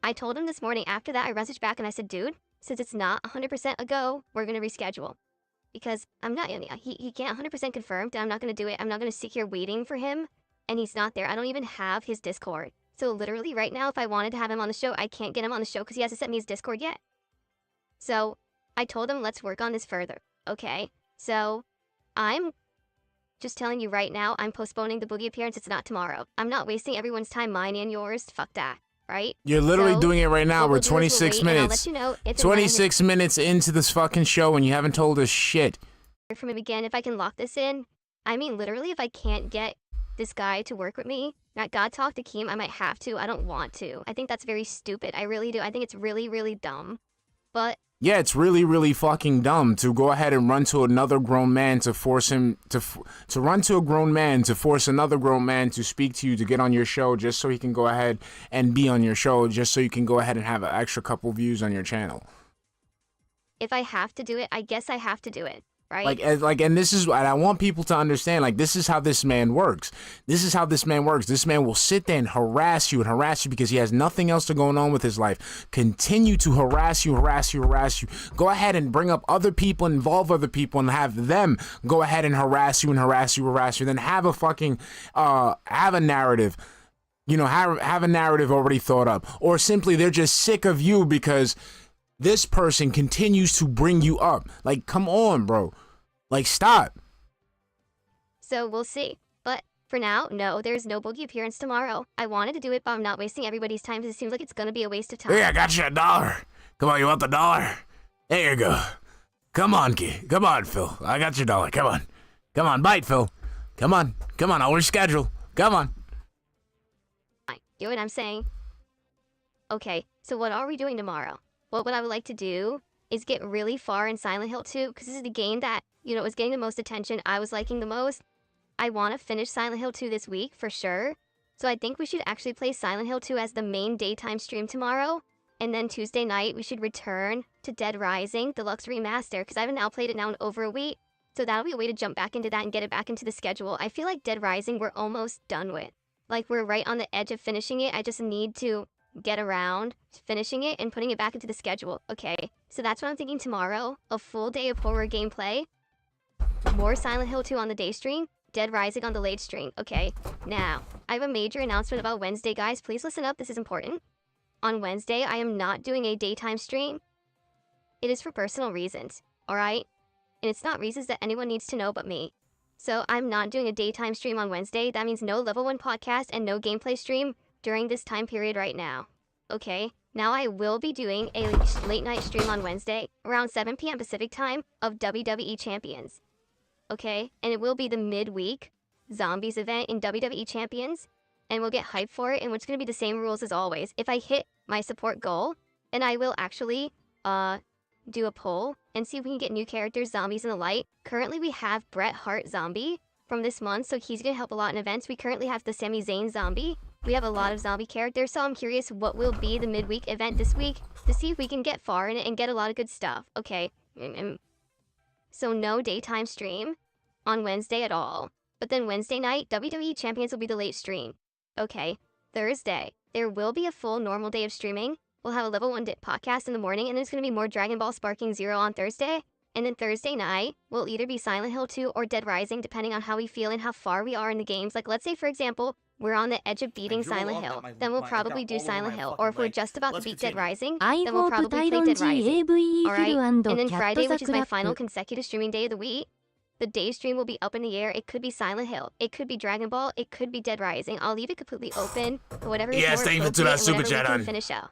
I told him this morning after that, I messaged back and I said, dude, since it's not 100% a go, we're going to reschedule. Because I'm not, he can't 100% confirm that I'm not going to do it. I'm not going to sit here waiting for him. And he's not there. I don't even have his Discord. So literally right now, if I wanted to have him on the show, I can't get him on the show because he hasn't sent me his Discord yet. So I told him, let's work on this further. Okay. So I'm just telling you right now, I'm postponing the Boogie appearance. It's not tomorrow. I'm not wasting everyone's time, mine and yours. Fuck that. Right?
You're literally
So,
doing it right now.
what
We're
we'll do is we'll
26
wait, and I'll
minutes.
let you know if and when I
26 minutes into this fucking show and you haven't told us shit.
hear from him again, if I can lock this in. I mean, literally, if I can't get this guy to work with me, not God talk to Keem, I might have to. I don't want to. I think that's very stupid. I really do. I think it's really, really dumb. But
Yeah, it's really, really fucking dumb to go ahead and run to another grown man to force him to run to a grown man to force another grown man to speak to you to get on your show just so he can go ahead and be on your show, just so you can go ahead and have an extra couple views on your channel.
if I have to do it, I guess I have to do it. Right?
And this is what I want people to understand. Like, this is how this man works. This is how this man works. This man will sit there and harass you because he has nothing else to going on with his life. Continue to harass you. Go ahead and bring up other people, involve other people, and have them go ahead and harass you. Then have a fucking have a narrative. You know, have a narrative already thought up, or simply they're just sick of you because this person continues to bring you up. Like, come on, bro. Like, stop.
So we'll see. But for now, no, there's no Boogie appearance tomorrow. I wanted to do it, but I'm not wasting everybody's time because it seems like it's going to be a waste of time.
Hey, I got you $1. Come on, you want the $1? There you go. Come on, kid. Come on, Phil. I got your $1. Come on. Come on, bite, Phil. Come on. Come on, I'll reschedule. Come on.
You know what I'm saying? Okay, so what are we doing tomorrow? Well, what I would like to do is get really far in Silent Hill 2, because this is the game that, you know, is getting the most attention, I was liking the most. I want to finish Silent Hill 2 this week, for sure. So I think we should actually play Silent Hill 2 as the main daytime stream tomorrow. And then Tuesday night, we should return to Dead Rising Deluxe Remaster, because I've now played it now in over a week. So that'll be a way to jump back into that and get it back into the schedule. I feel like Dead Rising we're almost done with. Like, we're right on the edge of finishing it. I just need to get around to finishing it and putting it back into the schedule. Okay, so that's what I'm thinking tomorrow. A full day of horror gameplay. More Silent Hill 2 on the day stream. Dead Rising on the late stream. Okay, now, I have a major announcement about Wednesday, guys. Please listen up. This is important. On Wednesday, I am not doing a daytime stream. It is for personal reasons, alright? And it's not reasons that anyone needs to know but me. So I'm not doing a daytime stream on Wednesday. That means no level 1 podcast and no gameplay stream during this time period right now. Okay? Now I will be doing a late night stream on Wednesday around 7 p.m. Pacific time of WWE Champions. Okay? And it will be the midweek Zombies event in WWE Champions. And we'll get hyped for it, and it's going to be the same rules as always. If I hit my support goal, then I will actually do a poll and see if we can get new characters, zombies in the light. Currently, we have Bret Hart Zombie from this month, so he's going to help a lot in events. We currently have the Sami Zayn Zombie. We have a lot of zombie characters, so I'm curious what will be the midweek event this week to see if we can get far in it and get a lot of good stuff. Okay. So no daytime stream on Wednesday at all. But then Wednesday night, WWE Champions will be the late stream. Okay, Thursday, there will be a full normal day of streaming. We'll have a level 1 podcast in the morning, and there's going to be more Dragon Ball Sparking Zero on Thursday. And then Thursday night will either be Silent Hill 2 or Dead Rising, depending on how we feel and how far we are in the games. Like, let's say, for example, we're on the edge of beating Silent Hill. Then we'll probably do Silent Hill. Or if we're just about to beat Dead Rising, then we'll probably play Dead Rising. Alright, and then Friday, which is my final consecutive streaming day of the week, the day stream will be up in the air. It could be Silent Hill. It could be Dragon Ball. It could be Dead Rising. I'll leave it completely open for whatever is more appropriate and whatever we can finish out.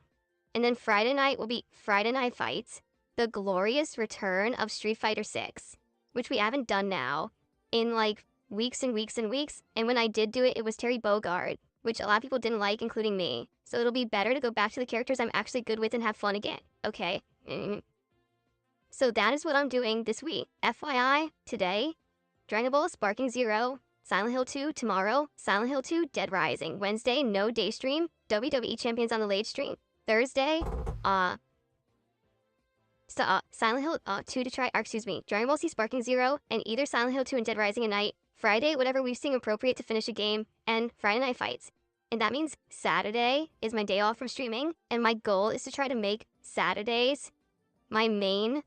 And then Friday night will be Friday Night Fights, the glorious return of Street Fighter 6, which we haven't done now in like weeks and weeks and weeks. And when I did do it, it was Terry Bogard, which a lot of people didn't like, including me. So it'll be better to go back to the characters I'm actually good with and have fun again. Okay? So that is what I'm doing this week. FYI, today, Dragon Ball Sparking Zero, Silent Hill 2 tomorrow, Silent Hill 2 Dead Rising. Wednesday, no day stream, WWE Champions on the late stream. Thursday, Silent Hill 2 to try, Dragon Ball Z Sparking Zero, and either Silent Hill 2 and Dead Rising at night. Friday, whatever we seem appropriate to finish a game, and Friday Night Fights. And that means Saturday is my day off from streaming, and my goal is to try to make Saturdays my main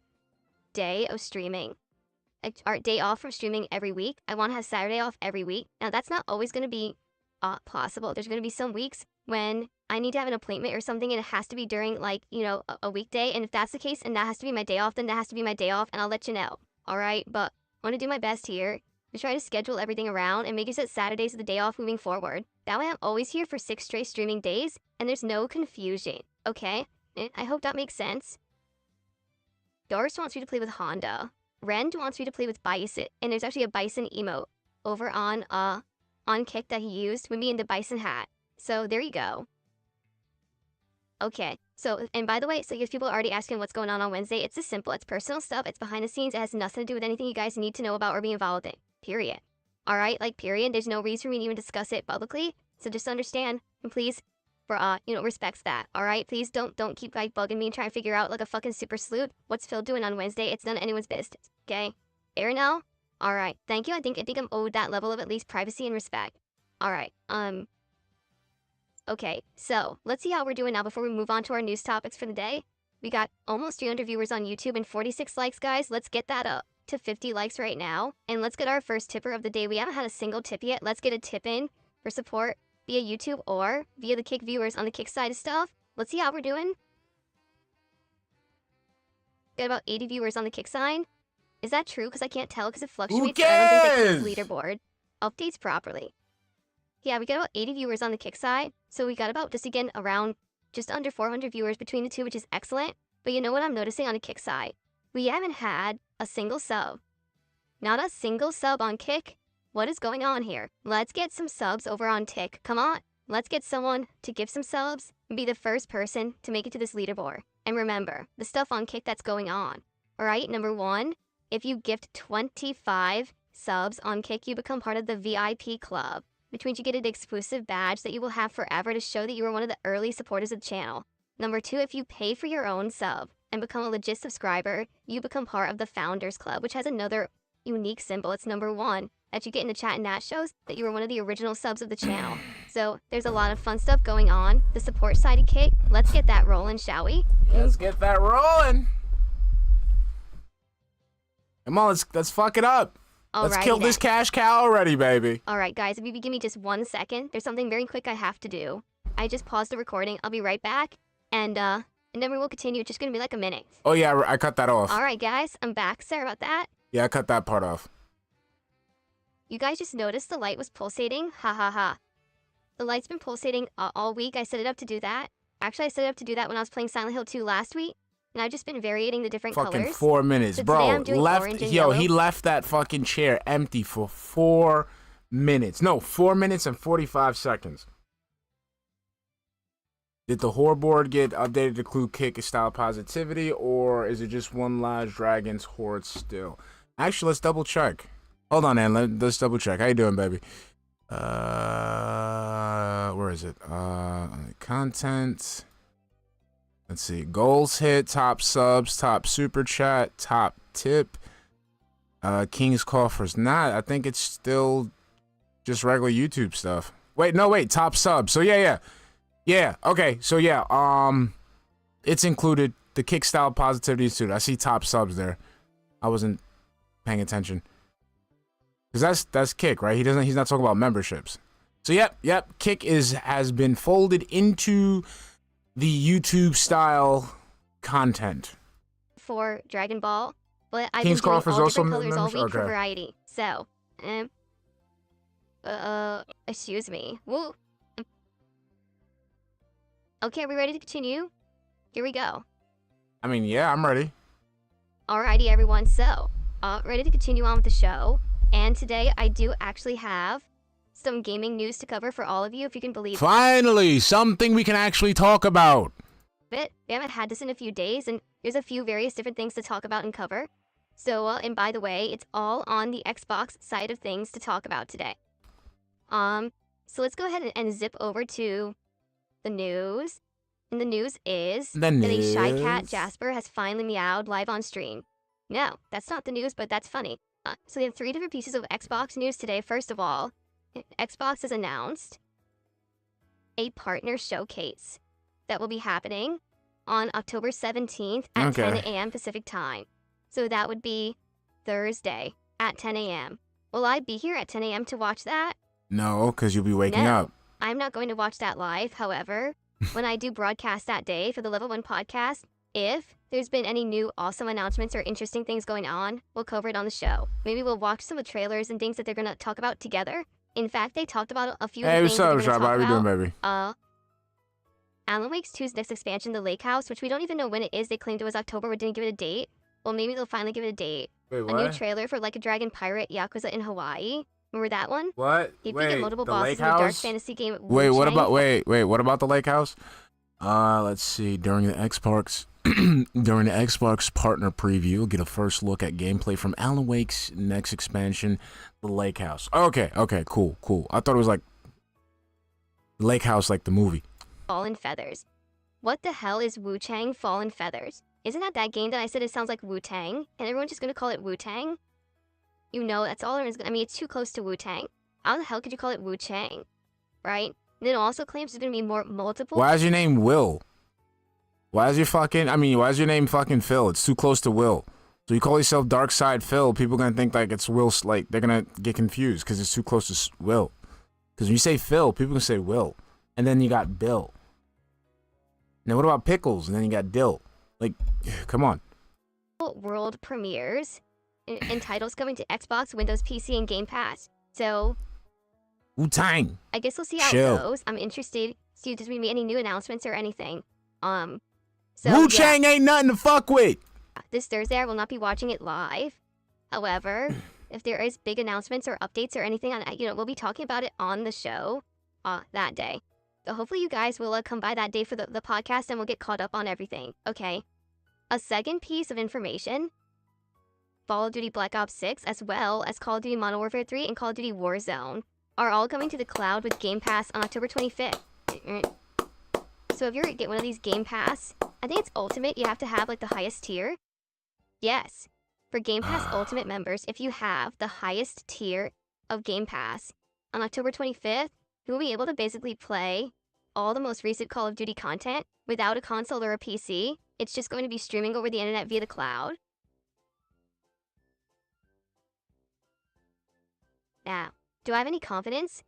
day of streaming. Our day off from streaming every week. I want to have Saturday off every week. Now, that's not always going to be possible. There's going to be some weeks when I need to have an appointment or something, and it has to be during, like, you know, a weekday. And if that's the case and that has to be my day off, then that has to be my day off, and I'll let you know. All right? But I want to do my best here to try to schedule everything around and make it so that Saturdays are the day off moving forward. That way I'm always here for 6 straight streaming days, and there's no confusion. Okay? I hope that makes sense. Doris wants me to play with Honda. Ren wants me to play with Bison, and there's actually a Bison emote over on Kick that he used with me in the Bison hat. So there you go. Okay. So, and by the way, so if people are already asking what's going on Wednesday, it's just simple. It's personal stuff. It's behind the scenes. It has nothing to do with anything you guys need to know about or be involved in. Period. All right? Like, period. There's no reason for me to even discuss it publicly. So just understand, and please, respects that. All right? Please don't keep like bugging me and trying to figure out like a fucking super sleuth what's Phil doing on Wednesday. It's none of anyone's business. Okay? Arinel? All right. Thank you. I think I'm owed that level of at least privacy and respect. All right. Okay. So let's see how we're doing now before we move on to our news topics for the day. We got almost 300 viewers on YouTube and 46 likes, guys. Let's get that up to 50 likes right now. And let's get our first tipper of the day. We haven't had a single tip yet. Let's get a tip in for support via YouTube or via the Kick viewers on the Kick side of stuff. Let's see how we're doing. Got about 80 viewers on the Kick side. Is that true? Because I can't tell because it fluctuates. I don't think the Kick leaderboard updates properly. Yeah, we got about 80 viewers on the Kick side. So we got about, just again, around just under 400 viewers between the two, which is excellent. But you know what I'm noticing on the Kick side? We haven't had a single sub. Not a single sub on Kick. What is going on here? Let's get some subs over on Tick. Come on. Let's get someone to give some subs and be the first person to make it to this leaderboard. And remember, the stuff on Kick that's going on. Alright, number 1, if you gift 25 subs on Kick, you become part of the VIP club, which means you get an exclusive badge that you will have forever to show that you were one of the early supporters of the channel. Number 2, if you pay for your own sub and become a legit subscriber, you become part of the Founders Club, which has another unique symbol. It's number 1 that you get in the chat, and that shows that you were one of the original subs of the channel. So there's a lot of fun stuff going on. The support side of Kick, let's get that rolling, shall we?
Let's get that rolling. Come on, let's fuck it up. Let's kill this cash cow already, baby.
All right, guys, if you give me just 1 second, there's something very quick I have to do. I just paused the recording. I'll be right back, and then we will continue. It's just gonna be like a minute.
Oh yeah, I cut that off.
All right, guys, I'm back. Sorry about that.
Yeah, I cut that part off.
You guys just noticed the light was pulsating? Ha ha ha. The light's been pulsating all week. I set it up to do that. Actually, I set it up to do that when I was playing Silent Hill 2 last week. And I've just been variating the different
Fucking
colors.
4 minutes,
So today
bro.
I'm doing orange and yellow.
He left that fucking chair empty for 4 minutes. No, 4 minutes and 45 seconds. Did the horror get updated to include kick style positivity, or is it just one large dragon's horde still? Actually, let's double check. Hold on, Ann. Let's double check. How you doing, baby? Where is it? Content. Let's see. Goals hit, top subs, top super chat, top tip. King's coffers. Not. I think it's still just regular YouTube stuff. Wait, no, wait. Top subs. So yeah. Okay. So yeah. It's included the kick style positivity too. I see top subs there. I wasn't paying attention. Cause that's Kick, right? He's not talking about memberships. So yep. Kick has been folded into the YouTube style content
For Dragon Ball. But I've
King's
been doing
Coffers
all
also
different colors all
members?
week for
Okay.
variety. So, excuse me. Woo. Okay, are we ready to continue? Here we go.
I mean, yeah, I'm ready.
Alrighty, everyone. So, ready to continue on with the show. And today I do actually have some gaming news to cover for all of you, if you can believe
Finally, something we can actually talk about.
it. We haven't had this in a few days, and there's a few various different things to talk about and cover. So, and by the way, it's all on the Xbox side of things to talk about today. So let's go ahead and zip over to the news. And the news is that a shy cat, Jasper, has finally meowed live on stream. No, that's not the news, but that's funny. So we have 3 different pieces of Xbox news today. First of all, Xbox has announced a partner showcase that will be happening on October 17th at 10 a.m. Pacific time. So that would be Thursday at 10 a.m. Will I be here at 10 a.m. to watch that?
No, because you'll be waking
No,
up.
I'm not going to watch that live. However, when I do broadcast that day for the Level 1 podcast, if there's been any new awesome announcements or interesting things going on, we'll cover it on the show. Maybe we'll watch some of the trailers and things that they're going to talk about together. In fact, they talked about a few of the
Hey,
things
what's
that
up,
they're
Shop?
going
How
to
you
talk
doing,
about.
baby?
Alan Wake's 2's next expansion, The Lake House, which we don't even know when it is. They claimed it was October, but didn't give it a date. Well, maybe they'll finally give it a date.
Wait,
A new trailer for Like a Dragon Pirate Yakuza in Hawaii. Remember that one?
What?
Keeping multiple
the
bosses
lake
in the dark
house?
fantasy game.
Wait, what
Wu-Chang.
about what about the lake house? Let's see. During the Xbox partner preview, we'll get a first look at gameplay from Alan Wake's next expansion, The Lake House. Okay, cool. I thought it was like The Lake House, like the movie.
Fallen Feathers. What the hell is Wu-Chang Fallen Feathers? Isn't that game that I said it sounds like Wu-Tang? And everyone's just gonna call it Wu-Tang? You know, that's all everyone's gonna... I mean, it's too close to Wu-Tang. How the hell could you call it Wu-Chang? Right? And then it also claims there's gonna be multiple...
Why is your name Will? Why is your name fucking Phil? It's too close to Will. So you call yourself Darksydephil, people are gonna think like it's Will, like they're gonna get confused because it's too close to Will. Because when you say Phil, people can say Will. And then you got Bill. Now what about Pickles? And then you got Dill. Like, come on.
world premieres and titles coming to Xbox, Windows PC, and Game Pass. So
Wu-Tang.
I guess we'll see how
Chill.
it goes. I'm interested to see if there's gonna be any new announcements or anything. So
Wu-Chang ain't nothing to fuck with.
this Thursday I will not be watching it live. However, if there is big announcements or updates or anything, we'll be talking about it on the show that day. So hopefully you guys will come by that day for the podcast and we'll get caught up on everything. Okay. A second piece of information. Call of Duty Black Ops 6 as well as Call of Duty Modern Warfare 3 and Call of Duty Warzone are all coming to the cloud with Game Pass on October 25th. So if you get one of these Game Pass, I think it's Ultimate, you have to have like the highest tier. Yes. For Game Pass Ultimate members, if you have the highest tier of Game Pass on October 25th, you will be able to basically play all the most recent Call of Duty content without a console or a PC. It's just going to be streaming over the internet via the cloud. Now, do I have any confidence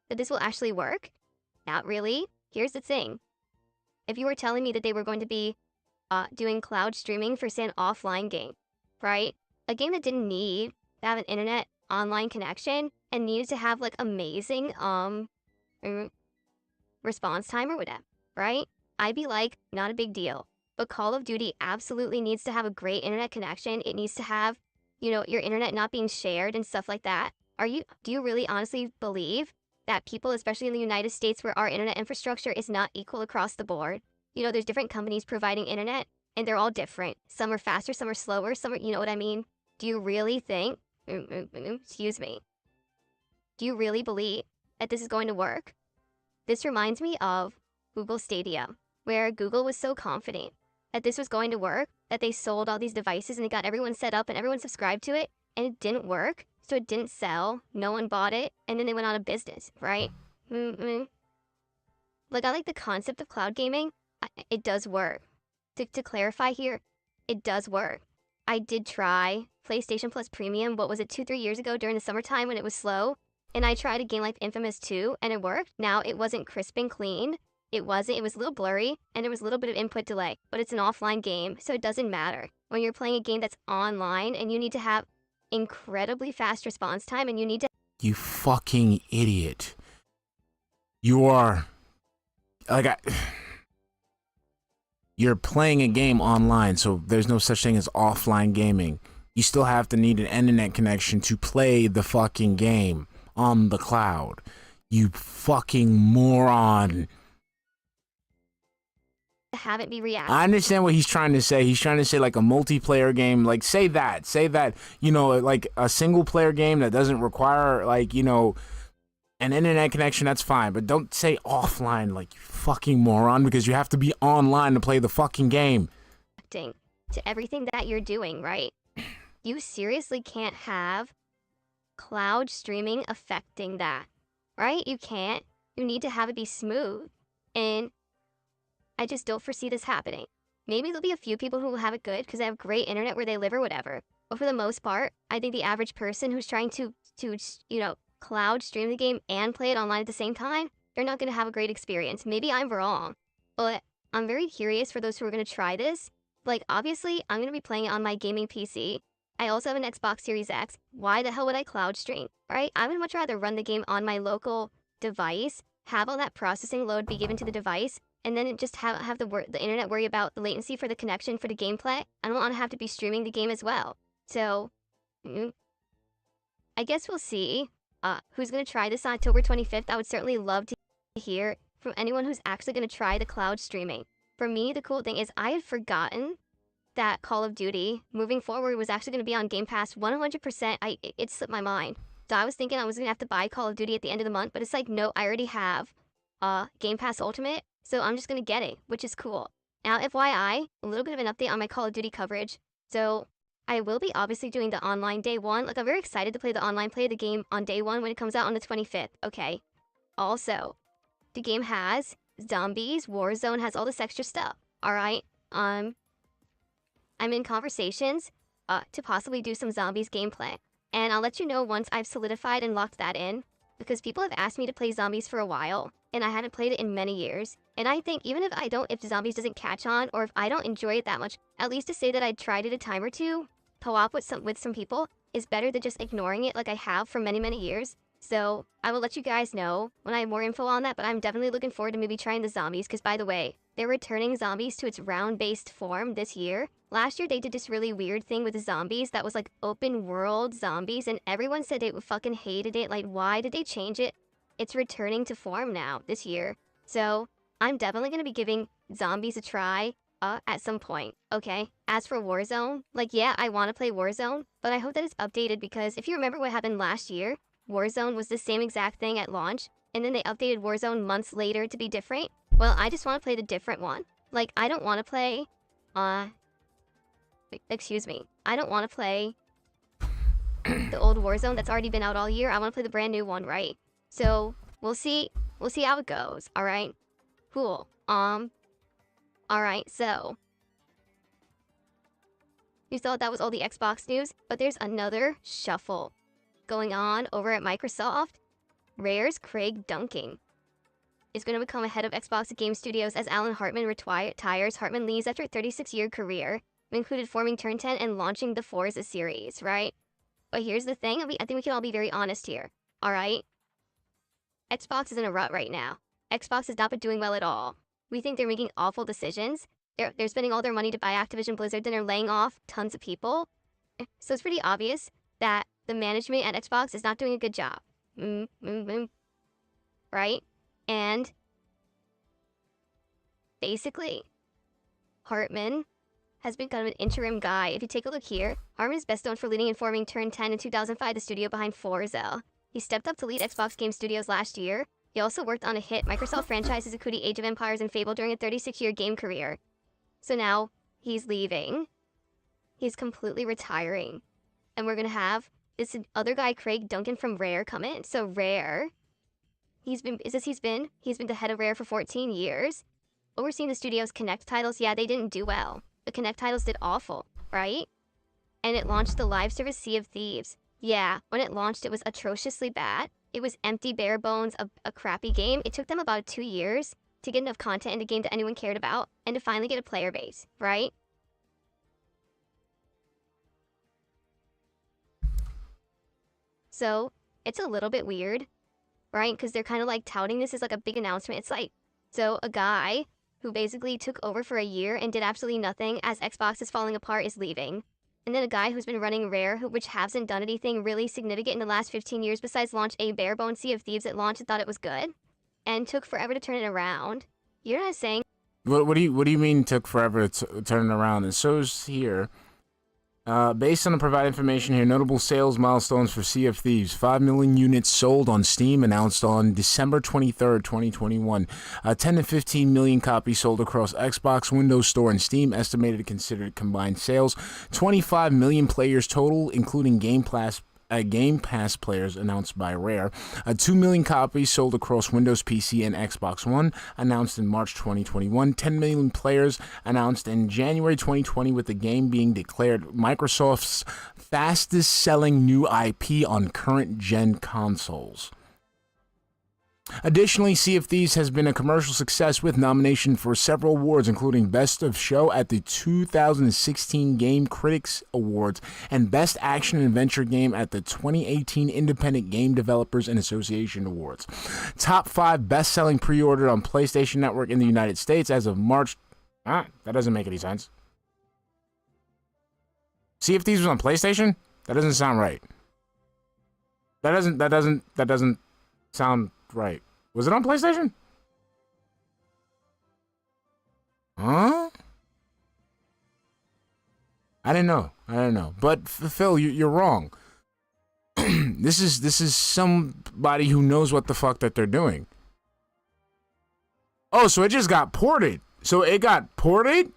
that this will actually work? Not really. Here's the thing. If you were telling me that they were going to be doing cloud streaming for, say, an offline game, right? A game that didn't need to have an internet online connection and needed to have like amazing response time or whatever, right? I'd be like, not a big deal. But Call of Duty absolutely needs to have a great internet connection. It needs to have, you know, your internet not being shared and stuff like that. Do you really honestly believe that people, especially in the United States where our internet infrastructure is not equal across the board, you know, there's different companies providing internet and they're all different. Some are faster, some are slower, some are, you know what I mean? Do you really think, excuse me, do you really believe that this is going to work? This reminds me of Google Stadia, where Google was so confident that this was going to work, that they sold all these devices and they got everyone set up and everyone subscribed to it, and it didn't work, so it didn't sell, no one bought it, and then they went out of business, right? Like, I like the concept of cloud gaming. It does work. To clarify here, it does work. I did try PlayStation Plus Premium, what was it, 2-3 years ago during the summertime when it was slow, and I tried a game like Infamous 2, and it worked. Now, it wasn't crisp and clean. It was a little blurry, and there was a little bit of input delay, but it's an offline game, so it doesn't matter. When you're playing a game that's online, and you need to have incredibly fast response time, and you need to...
You fucking idiot. You are... Like, you're playing a game online, so there's no such thing as offline gaming. You still have to need an internet connection to play the fucking game on the cloud. You fucking moron.
have it be reactive.
I understand what he's trying to say. He's trying to say like a multiplayer game. Like say that, you know, like a single player game that doesn't require like, you know, an internet connection, that's fine. But don't say offline like you fucking moron, because you have to be online to play the fucking game.
To everything that you're doing, right? You seriously can't have cloud streaming affecting that, right? You can't. You need to have it be smooth. And I just don't foresee this happening. Maybe there'll be a few people who will have it good because they have great internet where they live or whatever. But for the most part, I think the average person who's trying to you know, cloud stream the game and play it online at the same time, they're not going to have a great experience. Maybe I'm wrong, but I'm very curious for those who are going to try this. Like, obviously, I'm going to be playing it on my gaming PC. I also have an Xbox Series X. Why the hell would I cloud stream, right? I would much rather run the game on my local device, have all that processing load be given to the device, and then just have the internet worry about the latency for the connection for the gameplay. I don't want to have to be streaming the game as well. So, I guess we'll see who's going to try this on October 25th. I would certainly love to hear from anyone who's actually going to try the cloud streaming. For me, the cool thing is I had forgotten that Call of Duty moving forward was actually going to be on Game Pass 100%. It slipped my mind. So I was thinking I was going to have to buy Call of Duty at the end of the month, but it's like, no, I already have Game Pass Ultimate, so I'm just going to get it, which is cool. Now, FYI, a little bit of an update on my Call of Duty coverage. So I will be obviously doing the online day one. Like, I'm very excited to play the game on day one when it comes out on the 25th, okay? Also, the game has zombies, Warzone has all this extra stuff, alright? I'm in conversations to possibly do some zombies gameplay. And I'll let you know once I've solidified and locked that in, because people have asked me to play zombies for a while, and I hadn't played it in many years. And I think even if zombies doesn't catch on, or if I don't enjoy it that much, at least to say that I tried it a time or two, co-op with some people, is better than just ignoring it like I have for many, many years. So I will let you guys know when I have more info on that, but I'm definitely looking forward to maybe trying the zombies, because by the way, they're returning zombies to its round-based form this year. Last year, they did this really weird thing with the zombies that was like open world zombies, and everyone said they fucking hated it. Like, why did they change it? It's returning to form now this year. So I'm definitely going to be giving zombies a try at some point, okay? As for Warzone, like, yeah, I want to play Warzone, but I hope that it's updated, because if you remember what happened last year, Warzone was the same exact thing at launch, and then they updated Warzone months later to be different. Well, I just want to play the different one. Like, I don't want to play, excuse me. I don't want to play the old Warzone that's already been out all year. I want to play the brand new one, right? So, we'll see how it goes, alright? Cool. Alright, so. You thought that was all the Xbox news, but there's another shuffle going on over at Microsoft. Rare's Craig Dunking is going to become a head of Xbox Game Studios as Alan Hartman retires. Hartman leaves after a 36-year career, included forming Turn 10 and launching the Forza series, right? But here's the thing, I think we can all be very honest here, alright? Xbox is in a rut right now. Xbox has not been doing well at all. We think they're making awful decisions. They're spending all their money to buy Activision Blizzard, then they're laying off tons of people. So it's pretty obvious that the management at Xbox is not doing a good job. Right? And basically, Hartman has been kind of an interim guy. If you take a look here, Hartman is best known for leading and forming Turn 10 in 2005, the studio behind Forza. He stepped up to lead Xbox Game Studios last year. He also worked on a hit Microsoft franchises including Age of Empires and Fable during a 36-year game career. So now, he's leaving. He's completely retiring. And we're gonna have this other guy, Craig Duncan from Rare, come in. So Rare, he's been the head of Rare for 14 years. Overseeing the studio's Connect titles, yeah, they didn't do well. The Connect titles did awful, right? And it launched the live service Sea of Thieves. Yeah, when it launched, it was atrociously bad. It was empty, bare bones, a crappy game. It took them about 2 years to get enough content in the game that anyone cared about, and to finally get a player base, right? So, it's a little bit weird, right? Because they're kind of like touting this as like a big announcement. It's like, so a guy who basically took over for a year and did absolutely nothing as Xbox is falling apart is leaving. And then a guy who's been running Rare, which hasn't done anything really significant in the last 15 years besides launch a bare-bones Sea of Thieves at launch and thought it was good, and took forever to turn it around. You're not saying...
What do you mean took forever to turn it around? It shows here, based on the provided information here, notable sales milestones for Sea of Thieves. 5 million units sold on Steam, announced on December 23rd, 2021. 10 to 15 million copies sold across Xbox, Windows Store, and Steam, estimated considered combined sales. 25 million players total, including Game Pass players, announced by Rare. 2 million copies sold across Windows PC and Xbox One, announced in March 2021. 10 million players announced in January 2020, with the game being declared Microsoft's fastest selling new IP on current gen consoles. Additionally, Sea of Thieves has been a commercial success with nomination for several awards, including Best of Show at the 2016 Game Critics Awards and Best Action and Adventure Game at the 2018 Independent Game Developers and Association Awards. Top 5 best-selling pre-order on PlayStation Network in the United States as of March... that doesn't make any sense. Sea of Thieves was on PlayStation? That doesn't sound right. That doesn't sound right. Was it on PlayStation? Huh? I didn't know. But Phil, you're wrong. This is somebody who knows what the fuck that they're doing. Oh, so it just got ported. So it got ported?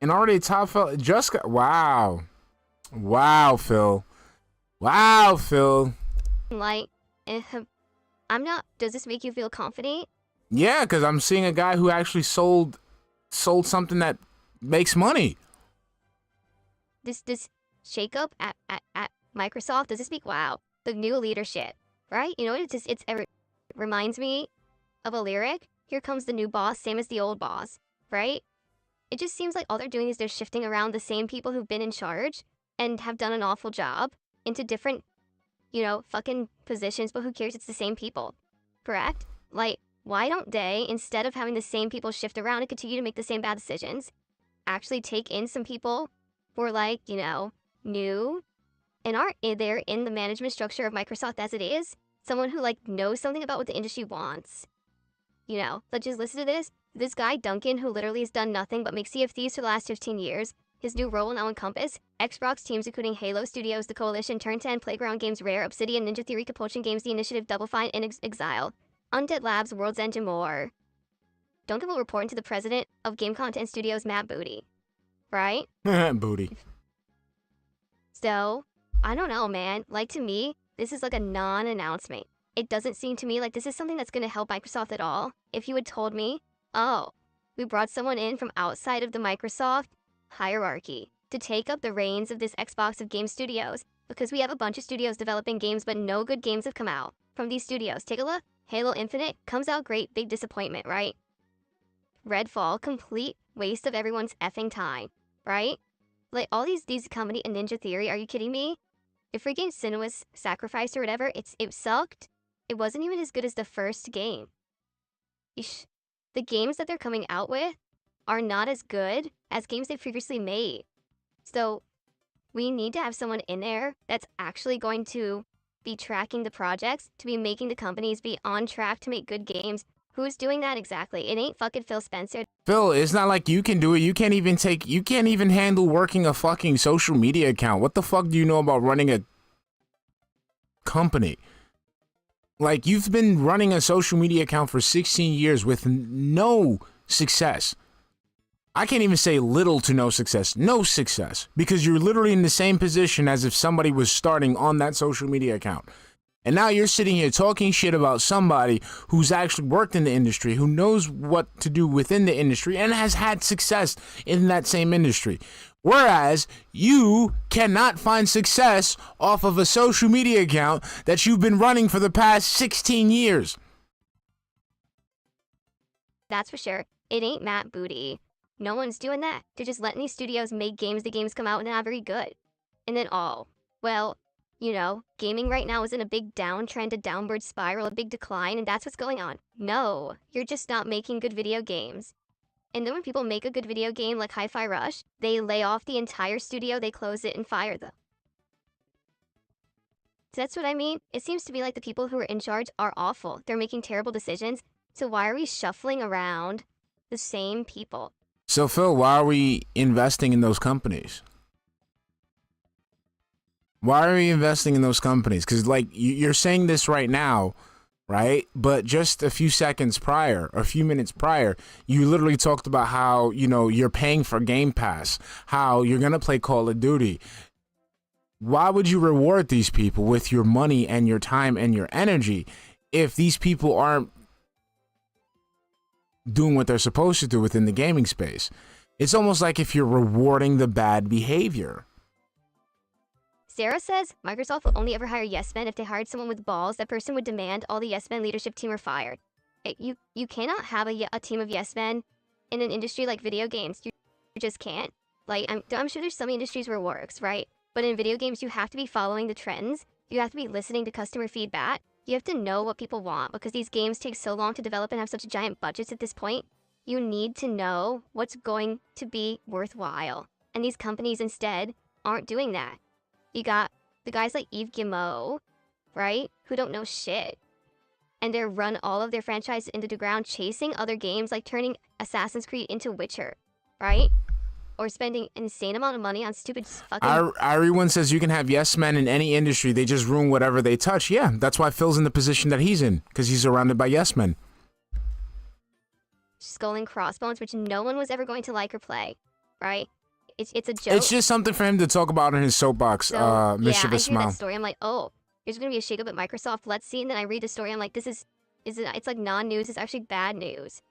And already top fell just got... Wow, Phil. Wow, Phil.
Like, I'm not... Does this make you feel confident?
Yeah, because I'm seeing a guy who actually sold something that makes money.
This shakeup at Microsoft, does this make... Wow, the new leadership, right? You know what? It reminds me of a lyric. Here comes the new boss, same as the old boss, right? It just seems like all they're doing is they're shifting around the same people who've been in charge and have done an awful job into different, fucking positions, but who cares? It's the same people, correct? Like, why don't they, instead of having the same people shift around and continue to make the same bad decisions, actually take in some people who are like, new and aren't there in the management structure of Microsoft as it is? Someone who, knows something about what the industry wants. Let's just listen to this. This guy, Duncan, who literally has done nothing but make Sea of Thieves for the last 15 years, his new role will now encompass Xbox teams including Halo Studios, The Coalition, Turn 10, Playground Games, Rare, Obsidian, Ninja Theory, Compulsion Games, The Initiative, Double Fine, and Exile, Undead Labs, World's End, and more. Duncan will report into the president of Game Content Studios, Matt Booty. Right?
Booty.
So, I don't know, man. To me, this is like a non-announcement. It doesn't seem to me like this is something that's going to help Microsoft at all. If you had told me, oh, we brought someone in from outside of the Microsoft hierarchy to take up the reins of this Xbox of Game Studios, because we have a bunch of studios developing games, but no good games have come out from these studios. Take a look. Halo Infinite comes out great, big disappointment, right? Redfall, complete waste of everyone's effing time, right? Like, all these comedy and Ninja Theory, are you kidding me? If freaking Sinuous Sacrifice or whatever, it sucked. It wasn't even as good as the first game. Eesh. The games that they're coming out with are not as good as games they previously made. So we need to have someone in there that's actually going to be tracking the projects, to be making the companies be on track to make good games. Who's doing that exactly? It ain't fucking Phil Spencer.
Phil, it's not like you can do it. You can't even handle working a fucking social media account. What the fuck do you know about running a company? Like, you've been running a social media account for 16 years with no success. I can't even say little to no success. No success. Because you're literally in the same position as if somebody was starting on that social media account. And now you're sitting here talking shit about somebody who's actually worked in the industry, who knows what to do within the industry, and has had success in that same industry. Whereas you cannot find success off of a social media account that you've been running for the past 16 years.
That's for sure. It ain't Matt Booty. No one's doing that. They're just letting these studios make games. The games come out and they're not very good. And then well, you know, gaming right now is in a big downtrend, a downward spiral, a big decline, and that's what's going on. No, you're just not making good video games. And then when people make a good video game like Hi-Fi Rush, they lay off the entire studio, they close it and fire them. So that's what I mean. It seems to be like the people who are in charge are awful. They're making terrible decisions. So why are we shuffling around the same people?
So, Phil, why are we investing in those companies? Why are we investing in those companies? Because, like, you're saying this right now, right? But just a few seconds prior, a few minutes prior, you literally talked about how, you know, you're paying for Game Pass, how you're going to play Call of Duty. Why would you reward these people with your money and your time and your energy if these people aren't doing what they're supposed to do within the gaming space? It's almost like if you're rewarding the bad behavior.
Sarah says Microsoft will only ever hire yes men if they hired someone with balls. That person would demand all the yes men leadership team are fired. You cannot have a team of yes men in an industry like video games. You just can't. Like, I'm sure there's some industries where it works, right? But in video games, you have to be following the trends. You have to be listening to customer feedback. You have to know what people want, because these games take so long to develop and have such giant budgets at this point. You need to know what's going to be worthwhile. And these companies instead aren't doing that. You got the guys like Yves Guillemot, right? Who don't know shit. And they run all of their franchises into the ground, chasing other games, like turning Assassin's Creed into Witcher, right? Or spending an insane amount of money on stupid fucking...
Everyone says you can have yes men in any industry. They just ruin whatever they touch. Yeah, that's why Phil's in the position that he's in, because he's surrounded by yes men.
Skull and Crossbones, which no one was ever going to like or play, right? It's a joke.
It's just something for him to talk about in his soapbox,
So, yeah, I hear
Smile.
that story. I'm like, oh, there's going to be a shakeup at Microsoft. Let's see. And then I read the story. I'm like, it's like non-news. It's actually bad news.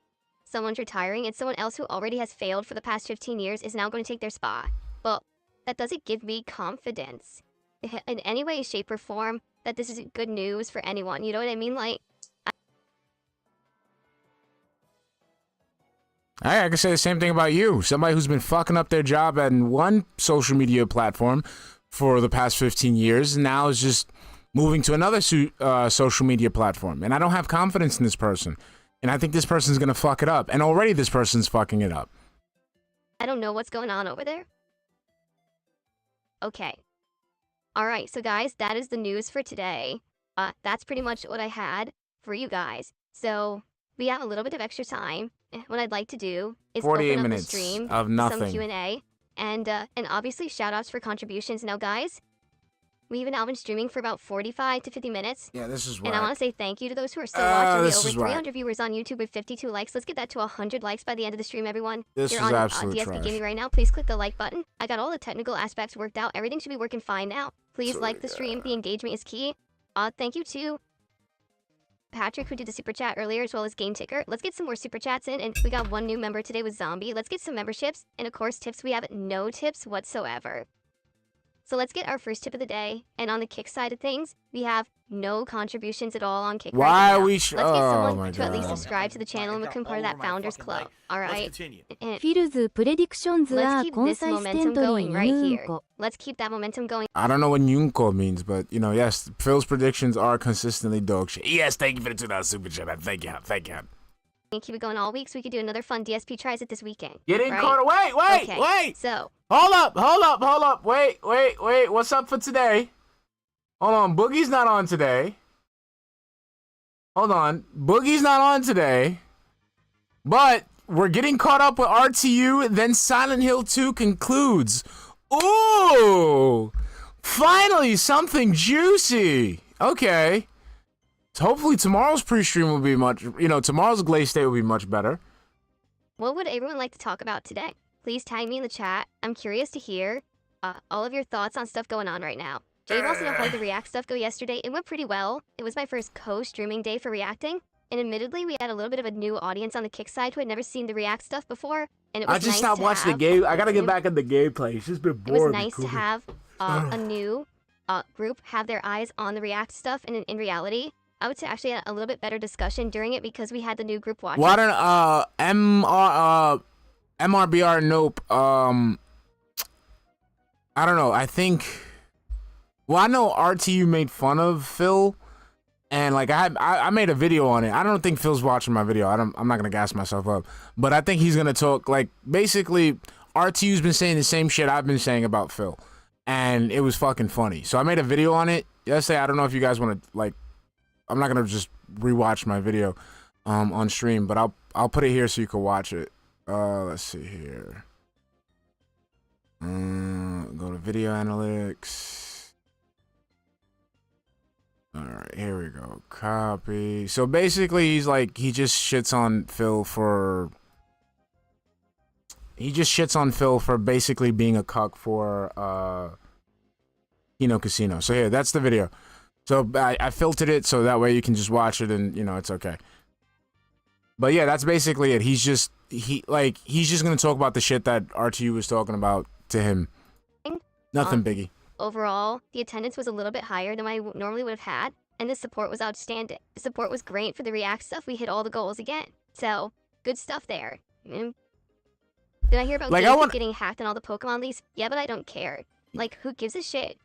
Someone's retiring, and someone else who already has failed for the past 15 years is now going to take their spot. Well, that doesn't give me confidence in any way, shape, or form that this is good news for anyone. You know what I mean? Like,
I can say the same thing about you. Somebody who's been fucking up their job at one social media platform for the past 15 years now is just moving to another social media platform. And I don't have confidence in this person. And I think this person's going to fuck it up. And already this person's fucking it up.
I don't know what's going on over there. Okay. All right, so guys, that is the news for today. That's pretty much what I had for you guys. So we have a little bit of extra time. What I'd like to do is
48
open up
minutes
the stream,
of nothing.
some Q&A, and obviously shout-outs for contributions. Now, guys, we've now been streaming for about 45 to 50 minutes.
Yeah, this is right.
And I want to say thank you to those who are still watching. We have over 300
right.
viewers on YouTube with 52 likes. Let's get that to 100 likes by the end of the stream, everyone.
This
You're
is
on
absolute
DSPGaming
trash.
right now. Please click the like button. I got all the technical aspects worked out. Everything should be working fine now. Please like the stream. The engagement is key. Thank you to Patrick, who did the super chat earlier, as well as Game Ticker. Let's get some more super chats in, and we got one new member today with Zombie. Let's get some memberships, and of course tips. We have no tips whatsoever. So let's get our first tip of the day. And on the Kick side of things, we have no contributions at all on Kick
Why
right now.
are we
Let's get someone to at least
God.
subscribe to the channel and become part of that founders club. All
Let's
right.
continue.
フ
フィルズプレディクションズは
Let's keep
コン
this
サイステ
momentum
ントリー
going
に
right
ムー
here.
コ
Let's keep that momentum going.
I don't know what Yunko means, but you know, yes, Phil's predictions are consistently dog shit. Yes, thank you for the $2 super chat. Thank you, thank you.
And keep it going all week so we could do another fun DSP tries it this weekend.
Get in,
right?
Carter. Wait,
Okay,
wait.
So,
Hold up. Wait. What's up for today? Hold on. Boogie's not on today. Hold on. Boogie's not on today. But we're getting caught up with RTU. Then Silent Hill 2 concludes. Ooh! Finally, something juicy. Okay. So hopefully tomorrow's pre-stream will be much, tomorrow's Glaze State will be much better.
what would everyone like to talk about today? Please tag me in the chat. I'm curious to hear all of your thoughts on stuff going on right now. Jay wants to know how did the React stuff go yesterday. It went pretty well. It was my first co-streaming day for reacting. And admittedly, we had a little bit of a new audience on the Kick side who had never seen the React stuff before. And it was
I just
nice
stopped
to
watching the
have-
game. I gotta get back in the gameplay. It's just been
It was
boring.
nice to have a new group have their eyes on the React stuff. And in reality, I would say actually had a little bit better discussion during it because we had the new group watching.
Why don't MRBR Nope? I don't know. I think. Well, I know RTU made fun of Phil, and like I made a video on it. I don't think Phil's watching my video. I'm not gonna gas myself up, but I think he's gonna talk like basically RTU's been saying the same shit I've been saying about Phil, and it was fucking funny. So I made a video on it yesterday. I don't know if you guys want to like. I'm not gonna just rewatch my video on stream, but I'll put it here so you can watch it. Let's see here. Go to video analytics. All right, here we go. Copy. So basically, he just shits on Phil for basically being a cuck for Kino Casino. So here, that's the video. So I filtered it so that way you can just watch it and it's okay. But yeah, that's basically it. He's just gonna talk about the shit that RTU was talking about to him. Nothing biggie.
Overall, the attendance was a little bit higher than I normally would have had, and the support was outstanding. The support was great for the React stuff. We hit all the goals again. So, good stuff there. Did I hear about GameCube getting hacked and all the Pokemon leaks? Yeah, but I don't care. Like, who gives a shit?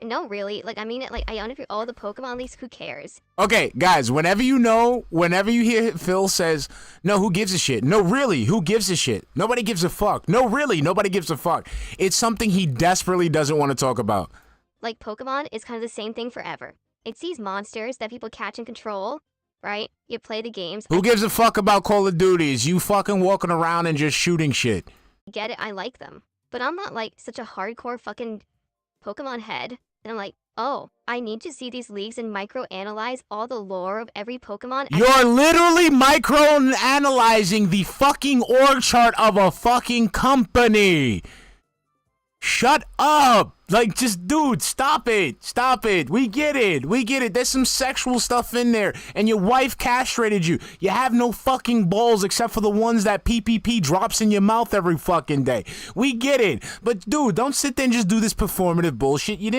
No, really. Like, I mean it. Like, I honor all the Pokemon leaks. Who cares?
Okay, guys. Whenever you hear Phil says, "No, who gives a shit?" No, really, who gives a shit? Nobody gives a fuck. No, really, nobody gives a fuck. It's something he desperately doesn't want to talk about.
Like, Pokemon is kind of the same thing forever. It's these monsters that people catch and control, right? You play the games.
Who gives a fuck about Call of Duties? You fucking walking around and just shooting shit.
Get it? I like them, but I'm not like such a hardcore fucking Pokemon head, and I'm like, oh, I need to see these leagues and micro-analyze all the lore of every Pokemon.
You're literally micro-analyzing the fucking org chart of a fucking company. Shut up. Like, just, dude, stop it. Stop it. We get it. There's some sexual stuff in there. And your wife castrated you. You have no fucking balls except for the ones that PPP drops in your mouth every fucking day. We get it. But, dude, don't sit there and just do this performative bullshit. You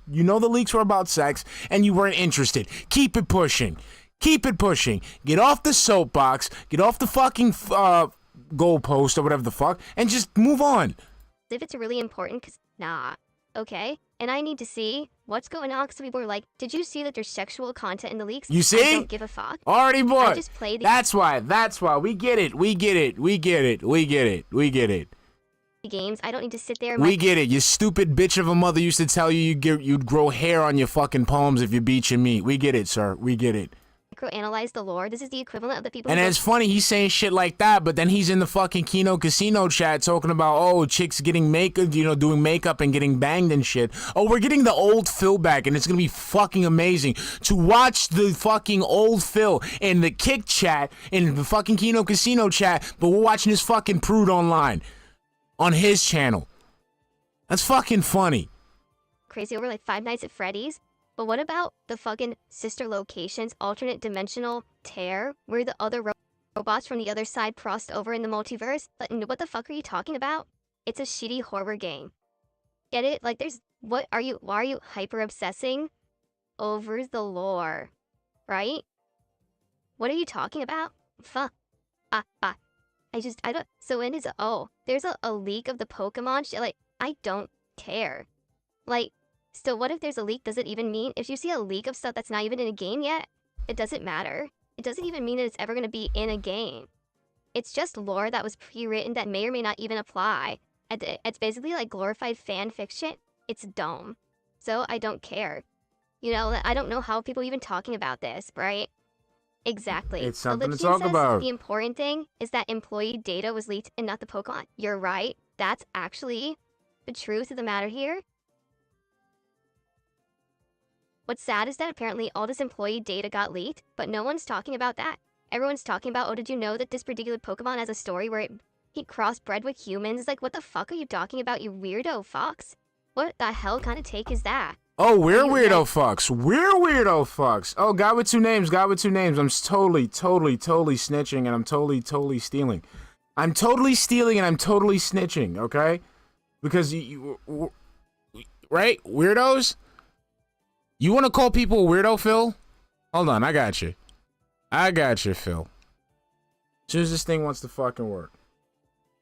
know the leaks were about sex, and you weren't interested. Keep it pushing. Keep it pushing. Get off the soapbox. Get off the fucking goalpost or whatever the fuck, and just move on.
If it's really important, because, nah. Okay, and I need to see what's going on because people are like, did you see that there's sexual content in the leaks?
You see?
I don't give a fuck.
Already boy.
I just play the
That's why. We get it.
games. I don't need to sit there and
We get it. You stupid bitch of a mother used to tell you you'd grow hair on your fucking palms if you beat your meat. We get it, sir. We get it.
microanalyze the lore. This is the equivalent of the people
And
who
it's funny, he's saying shit like that, but then he's in the fucking Kino Casino chat talking about, oh, chicks getting makeup, doing makeup and getting banged and shit. Oh, we're getting the old Phil back, and it's gonna be fucking amazing to watch the fucking old Phil in the Kick chat, in the fucking Kino Casino chat, but we're watching his fucking prude online on his channel. That's fucking funny.
crazy over like Five Nights at Freddy's. But what about the fucking sister locations, alternate dimensional tear, where the other robots from the other side crossed over in the multiverse? But what the fuck are you talking about? It's a shitty horror game. Get it? Like, there's why are you hyper obsessing over the lore, right? What are you talking about? Fuck. I don't. So when is there's a leak of the Pokemon shit. Like, I don't care. Like, so what if there's a leak? Does it even mean if you see a leak of stuff that's not even in a game yet? It doesn't matter. It doesn't even mean that it's ever gonna be in a game. It's just lore that was pre-written that may or may not even apply. It's basically like glorified fan fiction. It's dumb. So I don't care. You know, I don't know how people are even talking about this, right? Exactly.
It's something to
Olivia
talk
says
about.
The important thing is that employee data was leaked and not the Pokemon. You're right. That's actually the truth of the matter here. What's sad is that apparently all this employee data got leaked, but no one's talking about that. Everyone's talking about, oh, did you know that this particular Pokemon has a story where he crossbred with humans? Like, what the fuck are you talking about, you weirdo fox? What the hell kind of take is that?
Oh, we're weirdo fucks. We're weirdo fucks. Oh, guy with two names. Guy with two names. I'm totally snitching, and I'm totally stealing. I'm totally stealing, and I'm totally snitching. Okay, because right, weirdos. You want to call people a weirdo, Phil? Hold on, I got you. I got you, Phil. As soon as this thing wants to fucking work.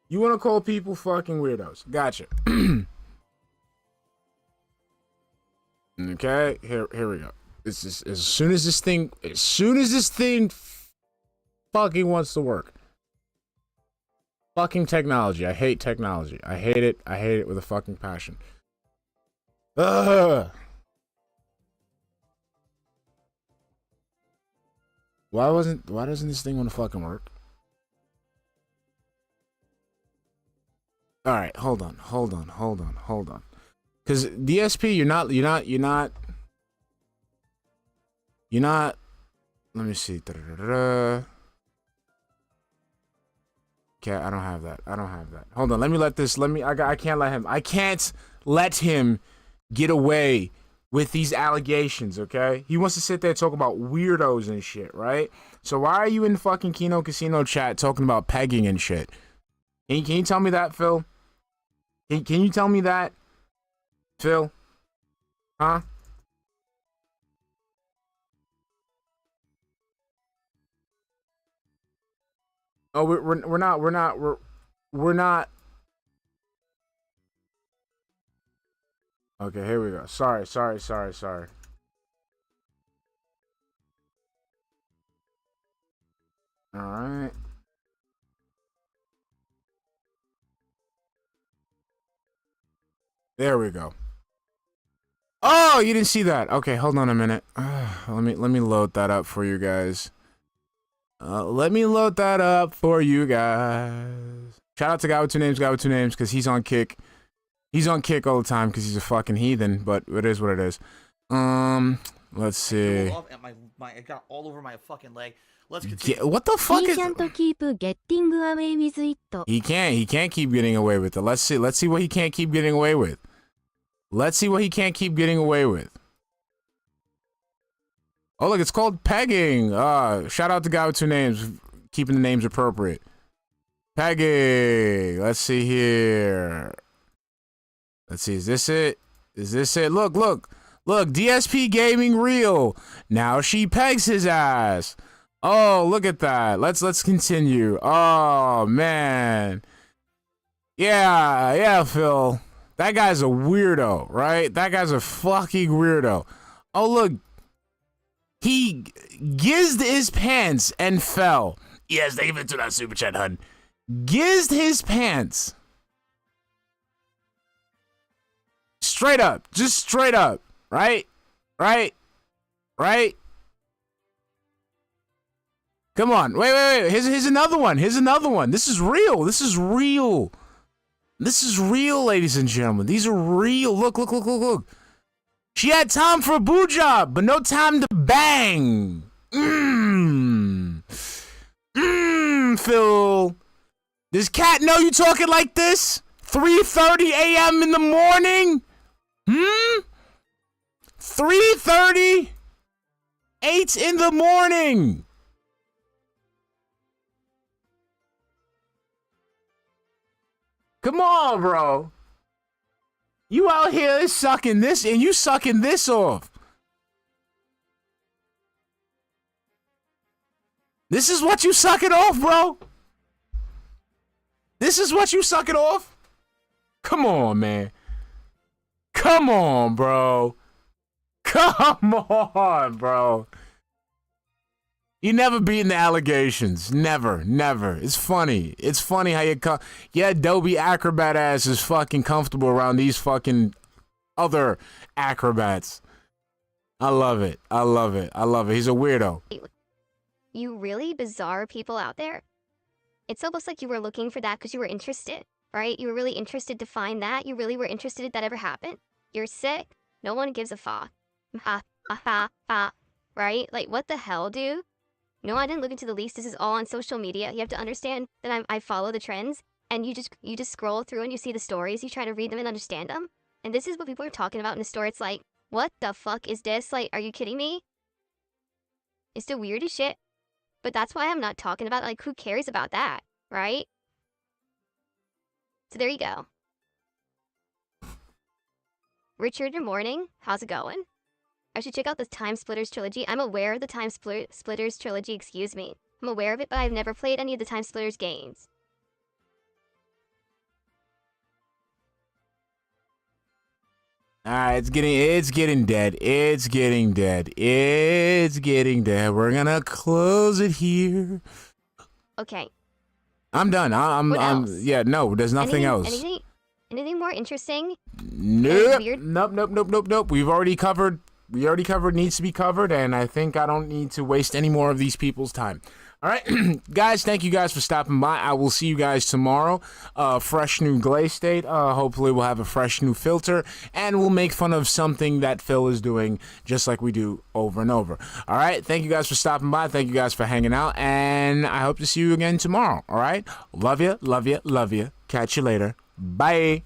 You want to call people fucking weirdos. Gotcha. Okay, here we go. It's just, as soon as this thing fucking wants to work. Fucking technology. I hate technology. I hate it. I hate it with a fucking passion. Ugh. Why doesn't this thing want to fucking work? All right, hold on. Cuz DSP, you're not let me see. Okay, I don't have that. Hold on, I can't let him get away with these allegations, okay? He wants to sit there and talk about weirdos and shit, right? So why are you in the fucking Kino Casino chat talking about pegging and shit? Can you tell me that, Phil? Can you tell me that, Phil? Huh? Oh, we're not. Okay, here we go. Sorry. All right. There we go. Oh, you didn't see that. Okay, hold on a minute. Let me load that up for you guys. Let me load that up for you guys. Shout out to guy with two names, because he's on kick. He's on kick all the time because he's a fucking heathen, but it is what it is. Let's see.
I got all over my fucking leg. Let's continue.
What the fuck
He
is?
can't keep getting away with it.
He can't keep getting away with it. Let's see what he can't keep getting away with. Oh, look, it's called pegging. Shout out to guy with two names, keeping the names appropriate. Pegging. Let's see here. Let's see, is this it? Look, DSPGaming real. Now she pegs his ass. Oh, look at that. Let's continue. Oh, man. Yeah, Phil. That guy's a weirdo, right? That guy's a fucking weirdo. Oh, look. He gizzed his pants and fell. Yes, they even do that super chat, hun. Gizzed his pants. Straight up. Just straight up. Right? Come on. Wait. Here's another one. This is real, ladies and gentlemen. These are real. Look. She had time for a boo job, but no time to bang. Phil. Does Cat know you talking like this? 3:30 a.m. in the morning? 3:30? 8 in the morning. Come on, bro. You out here sucking this and you sucking this off. This is what you sucking off, bro. This is what you sucking off. Come on, man. Come on, bro. Come on, bro. You never beaten the allegations. Never, never. It's funny. It's funny how you your Adobe Acrobat ass is fucking comfortable around these fucking other acrobats. I love it. I love it. I love it. He's a weirdo.
You really bizarre people out there. It's almost like you were looking for that because you were interested, right? You were really interested to find that. You really were interested if that ever happened. You're sick. No one gives a fuck. Ha, ha, ha, ha. Right? Like, what the hell, dude? No, I didn't look into the least. This is all on social media. You have to understand that I follow the trends, and you just scroll through and you see the stories. You try to read them and understand them. And this is what people are talking about in the store. It's like, what the fuck is this? Like, are you kidding me? It's the weirdest shit. But that's why I'm not talking about, like, who cares about that, right? So there you go. Richard, good morning. How's it going? I should check out the Time Splitters trilogy. I'm aware of the Time Splitters trilogy, excuse me. I'm aware of it, but I've never played any of the Time Splitters games.
Alright, it's getting dead. It's getting dead. It's getting dead. We're gonna close it here.
Okay.
I'm done. Yeah, no, there's nothing else.
Anything more interesting?
Nope. Nope. We already covered needs to be covered, and I think I don't need to waste any more of these people's time. All right, guys, thank you guys for stopping by. I will see you guys tomorrow. Fresh new Glaze State. Hopefully we'll have a fresh new filter, and we'll make fun of something that Phil is doing, just like we do over and over. All right, thank you guys for stopping by. Thank you guys for hanging out, and I hope to see you again tomorrow. All right, love you. Catch you later. Bye.